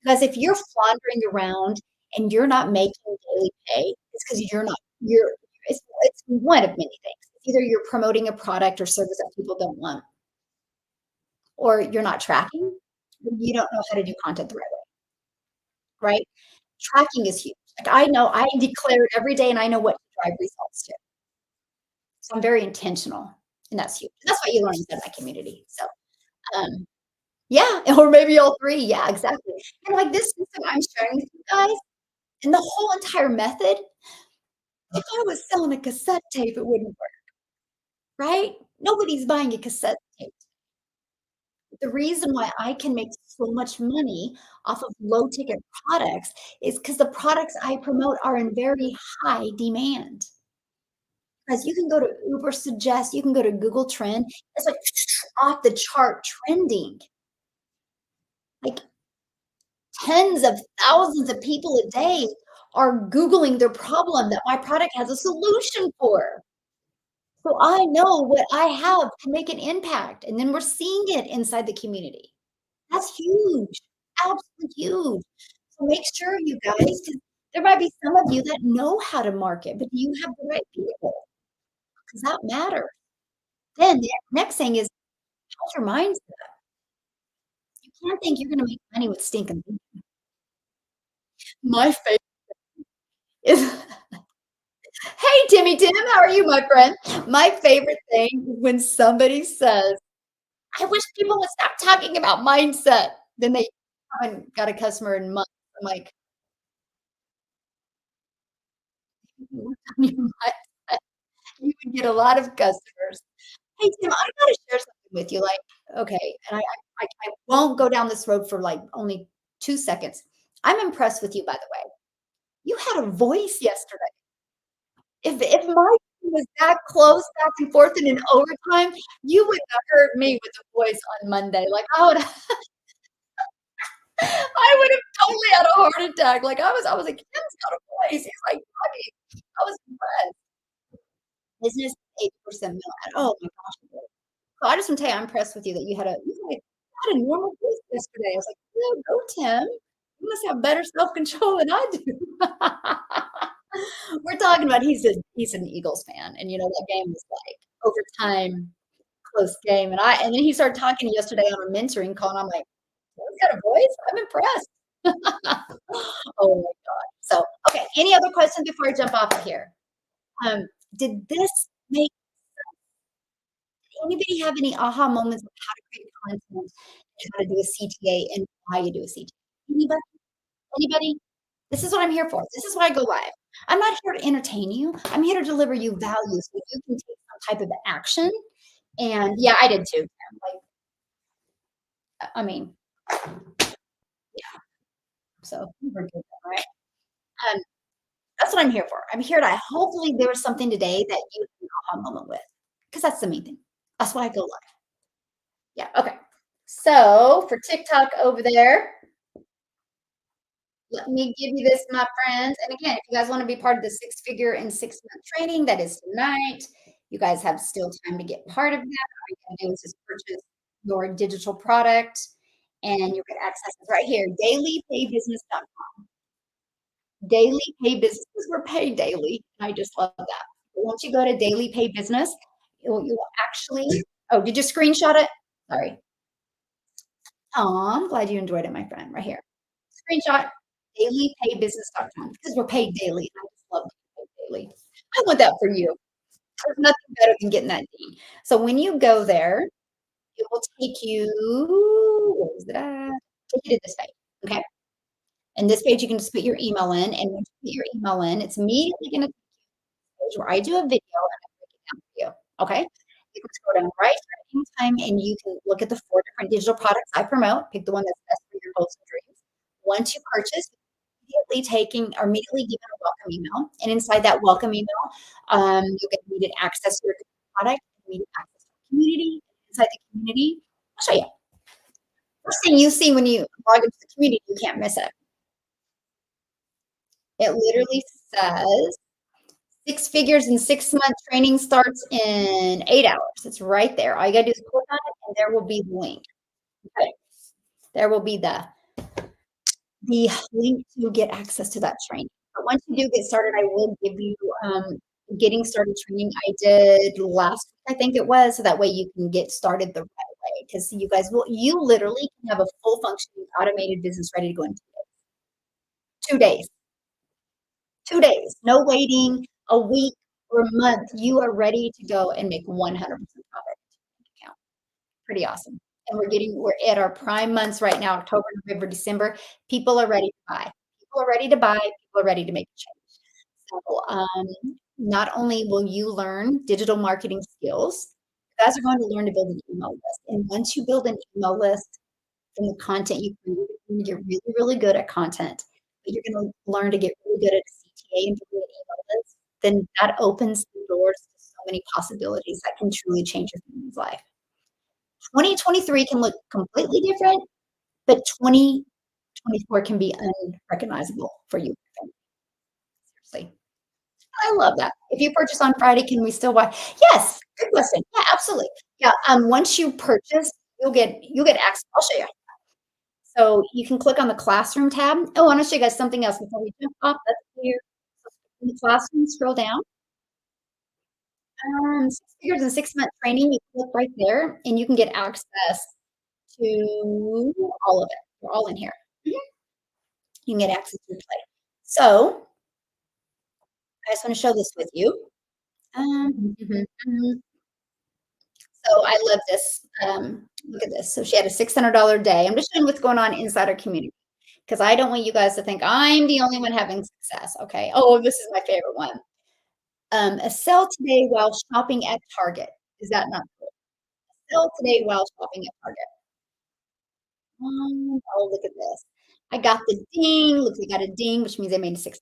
Because if you're floundering around and you're not making daily pay, it's because you're it's one of many things. It's either you're promoting a product or service that people don't want, or you're not tracking, or you don't know how to do content the right way, right? Tracking is huge. Like, I know I declare it every day, and I know what to drive results to. So I'm very intentional, and that's huge. That's what you learn inside my community. So, um, yeah, or maybe all 3. Yeah, exactly. And, like, this system I'm sharing with you guys, and the whole entire method, if I was selling a cassette tape, it wouldn't work, right? Nobody's buying a cassette tape. The reason why I can make so much money off of low ticket products is because the products I promote are in very high demand. Because you can go to Uber Suggest, you can go to Google Trend, it's like off the chart trending. Like tens of thousands of people a day are Googling their problem that my product has a solution for. So I know what I have can make an impact, and then we're seeing it inside the community. That's huge, absolutely huge. So make sure you guys, 'cause there might be some of you that know how to market, but do you have the right people? Because that matters. Then the next thing is, how's your mindset? You can't think you're gonna make money with stinking people. My favorite is Hey, Timmy Tim, how are you, my friend? My favorite thing is when somebody says, "I wish people would stop talking about mindset." Then they haven't got a customer in months. I'm like, "Work on your mindset. You can get a lot of customers." Hey, Tim, I gotta share something with you, like, okay, and I won't go down this road for, like, only 2 seconds. I'm impressed with you, by the way. You had a voice yesterday. If my team was that close back and forth and in overtime, you wouldn't have heard me with a voice on Monday, like, I would have totally had a heart attack, like, I was like, "Tim's got a voice." He's like, I was impressed. Business 80% mill oh my gosh. So I just wanna tell you, I'm impressed with you that you had a normal voice yesterday. I was like, "Yeah, go Tim. You must have better self-control than I do." We're talking about he's an Eagles fan, and, that game was, like, overtime, close game, and then he started talking yesterday on a mentoring call, and I'm like, "He's got a voice? I'm impressed." Oh my god. So, okay, any other questions before I jump off of here? Um, did this make anybody have any aha moments of how to create content and how to do a CTA and why you do a CTA? Anybody? Anybody? This is what I'm here for. This is why I go live. I'm not here to entertain you. I'm here to deliver you value so you can take some type of action. And yeah, I did too. Tam. Like, I mean, so we're good, right? Um, that's what I'm here for. I'm here to hopefully there was something today that you had an aha moment with, because that's the main thing. That's why I go live. Yeah. Okay. So for TikTok over there, let me give you this, my friends. And again, if you guys want to be part of the 6-figure in 6-month training, that is tonight. You guys have still time to get part of that. All you can do is just purchase your digital product and you can access it right here, dailypaybusiness.com. Daily Pay Business, because we're paid daily. And I just love that. But once you go to Daily Pay Business, you will actually, oh, did you screenshot it? Sorry. Oh, I'm glad you enjoyed it, my friend, right here. Screenshot. dailypaybusiness.com because we're paid daily. I just love being paid daily. I want that for you. There's nothing better than getting that ding. So when you go there, it will take you where is it at? Take you to this page, okay? And this page, you can just put your email in, and once you put your email in, it's immediately gonna page where I do a video and I break it down for you, okay? You can scroll down right here at any time, and you can look at the 4 different digital products I promote, pick the one that's best for your goals and dreams. Once you purchase, immediately given a welcome email, and inside that welcome email, you'll get immediate access to your product, immediate access to the community. Inside the community, I'll show you. First thing you see when you log into the community, you can't miss it. It literally says 6 figures in 6-month training starts in 8 hours. It's right there. All you gotta do is click on it, and there will be the link. Okay. There will be the link to get access to that training. But once you do get started, I will give you getting started training I did last week, I think it was, so that way you can get started the right way. Because you literally can have a full functioning automated business ready to go in 2 days. 2 days, no waiting, a week or a month. You are ready to go and make 100% profit account. Pretty awesome. And we're at our prime months right now, October, November, December. People are ready to buy. People are ready to buy. People are ready to make a change. So, not only will you learn digital marketing skills, you guys are going to learn to build an email list. And once you build an email list from the content you create, you're gonna get really, really good at content, but you're gonna learn to get really good at CTA and building an email list, then that opens the doors to so many possibilities that can truly change your family's life. 2023 can look completely different, but 2024 can be unrecognizable for you. Seriously. I love that. If you purchase on Friday, can we still buy? Yes, good question. Yeah, absolutely. Yeah, once you purchase, you'll get access. I'll show you. So you can click on the classroom tab. Oh, I wanna show you guys something else before we jump off. That's here. In the classroom, scroll down. 6 figures and 6-month training, you click right there, and you can get access to all of it. They're all in here. Mhm. You can get access to replay. So, I just wanna share this with you. Mhm, mhm. So I love this. Look at this. So she had a $600 day. I'm just showing what's going on inside our community because I don't want you guys to think I'm the only one having success. Okay. Oh, this is my favorite one. A sell today while shopping at Target. Is that not cool? Sell today while shopping at Target. Oh, look at this. I got the ding. Look, we got a ding, which means I made $600.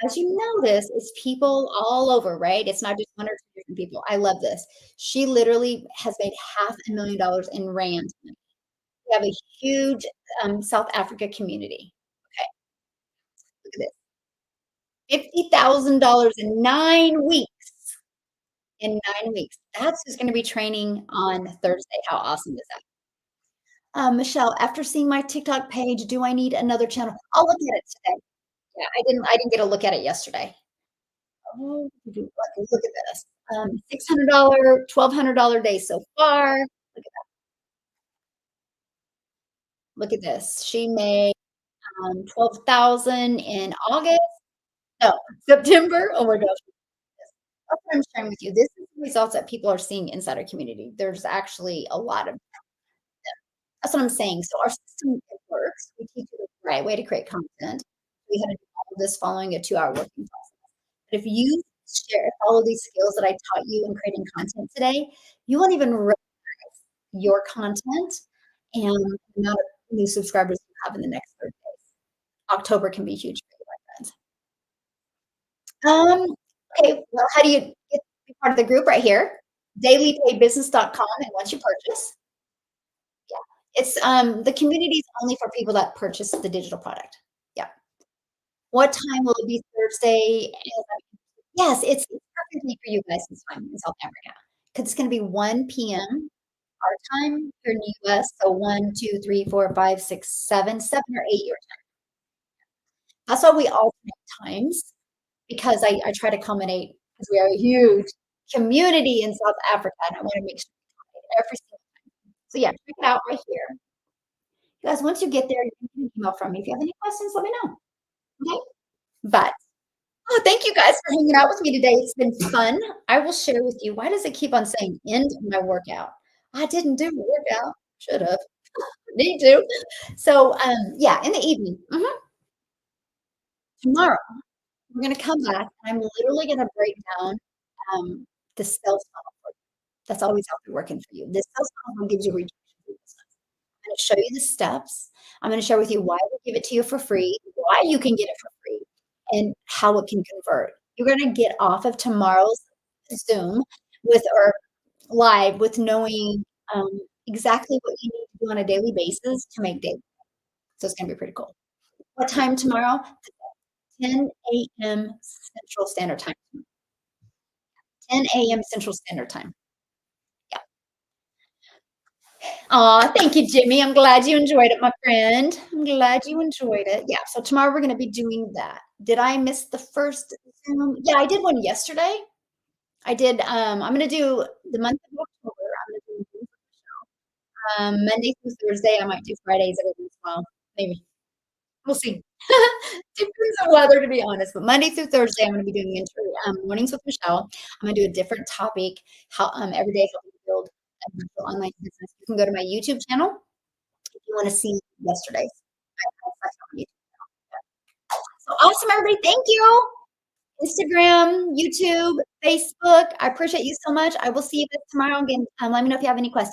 As you notice, it's people all over, right? It's not just 1 or 2 different people. I love this. She literally has made half a million dollars in rand. We have a huge, South Africa community. Okay, look at this. $50,000 in 9 weeks. In 9 weeks. That's who's gonna be training on Thursday. How awesome is that? Michelle, after seeing my TikTok page, do I need another channel? I'll look at it today. Yeah, I didn't get a look at it yesterday. Oh, look at this. $600, $1,200 day so far. Look at this. She made 12,000 in August. No, September. Oh my gosh. That's what I'm sharing with you. This is the results that people are seeing inside our community. There's actually a lot of that's what I'm saying. So our system it works. We teach you the right way to create content. We had to do all of this following a 2-hour working process. But if you follow these skills that I taught you in creating content today, you won't even your content and the amount of new subscribers you have in the next 30 days. October can be huge for you, my friends. Okay, well, how do you get to be part of the group right here? Dailypaybusiness.com, and once you purchase, yeah, it's the community is only for people that purchase the digital product. Yeah. What time will it be Thursday? Yes, it's perfectly for you guys this time in South Africa because it's going to be 1 p.m. our time here in the US. So 1, 2, 3, 4, 5, 6, 7, 7 or 8 your time. That's why we alternate times because I try to accommodate because we are a huge community in South Africa and I want to make sure we accommodate every single time. So yeah, check it out right here. Guys, once you get there, you can get an email from me. If you have any questions, let me know. Okay? But oh, thank you guys for hanging out with me today. It's been fun. I will share with you. Why does it keep on saying end of my workout? I didn't do a workout. Should have. Need to. So, yeah, in the evening, tomorrow, we're gonna come back, and I'm literally gonna break down, the sales funnel for you. That's always out there working for you. This sales funnel gives you rejection free business. I'm gonna show you the steps. I'm gonna share with you why we give it to you for free, why you can get it for free, and how it can convert. You're gonna get off of tomorrow's Zoom with or live with knowing, exactly what you need to do on a daily basis to make daily. So it's gonna be pretty cool. What time tomorrow? 10 AM Central Standard Time. 10 AM Central Standard Time. Yeah. Aw, thank you, Jimmy. I'm glad you enjoyed it, my friend. I'm glad you enjoyed it. Yeah, so tomorrow we're gonna be doing that. Did I miss the first Zoom? Yeah, I did one yesterday. I did, I'm gonna do the month of October, I'm gonna do Monday through Thursday. I might do Fridays every once in a while, maybe. We'll see. Depends on weather, to be honest, but Monday through Thursday, I'm gonna be doing Mornings with Michelle. I'm gonna do a different topic, how, every day helping you build a virtual online business. You can go to my YouTube channel if you wanna see yesterday's. So awesome, everybody. Thank you. Instagram, YouTube, Facebook. I appreciate you so much. I will see you guys tomorrow again. Let me know if you have any questions.